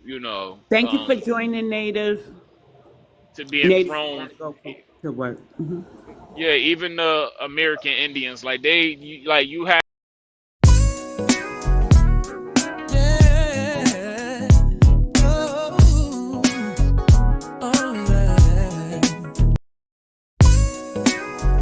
Thank you for joining, Native. to being Native thrown. gotta go to work. Mhm. Yeah, even the American Indians, like you had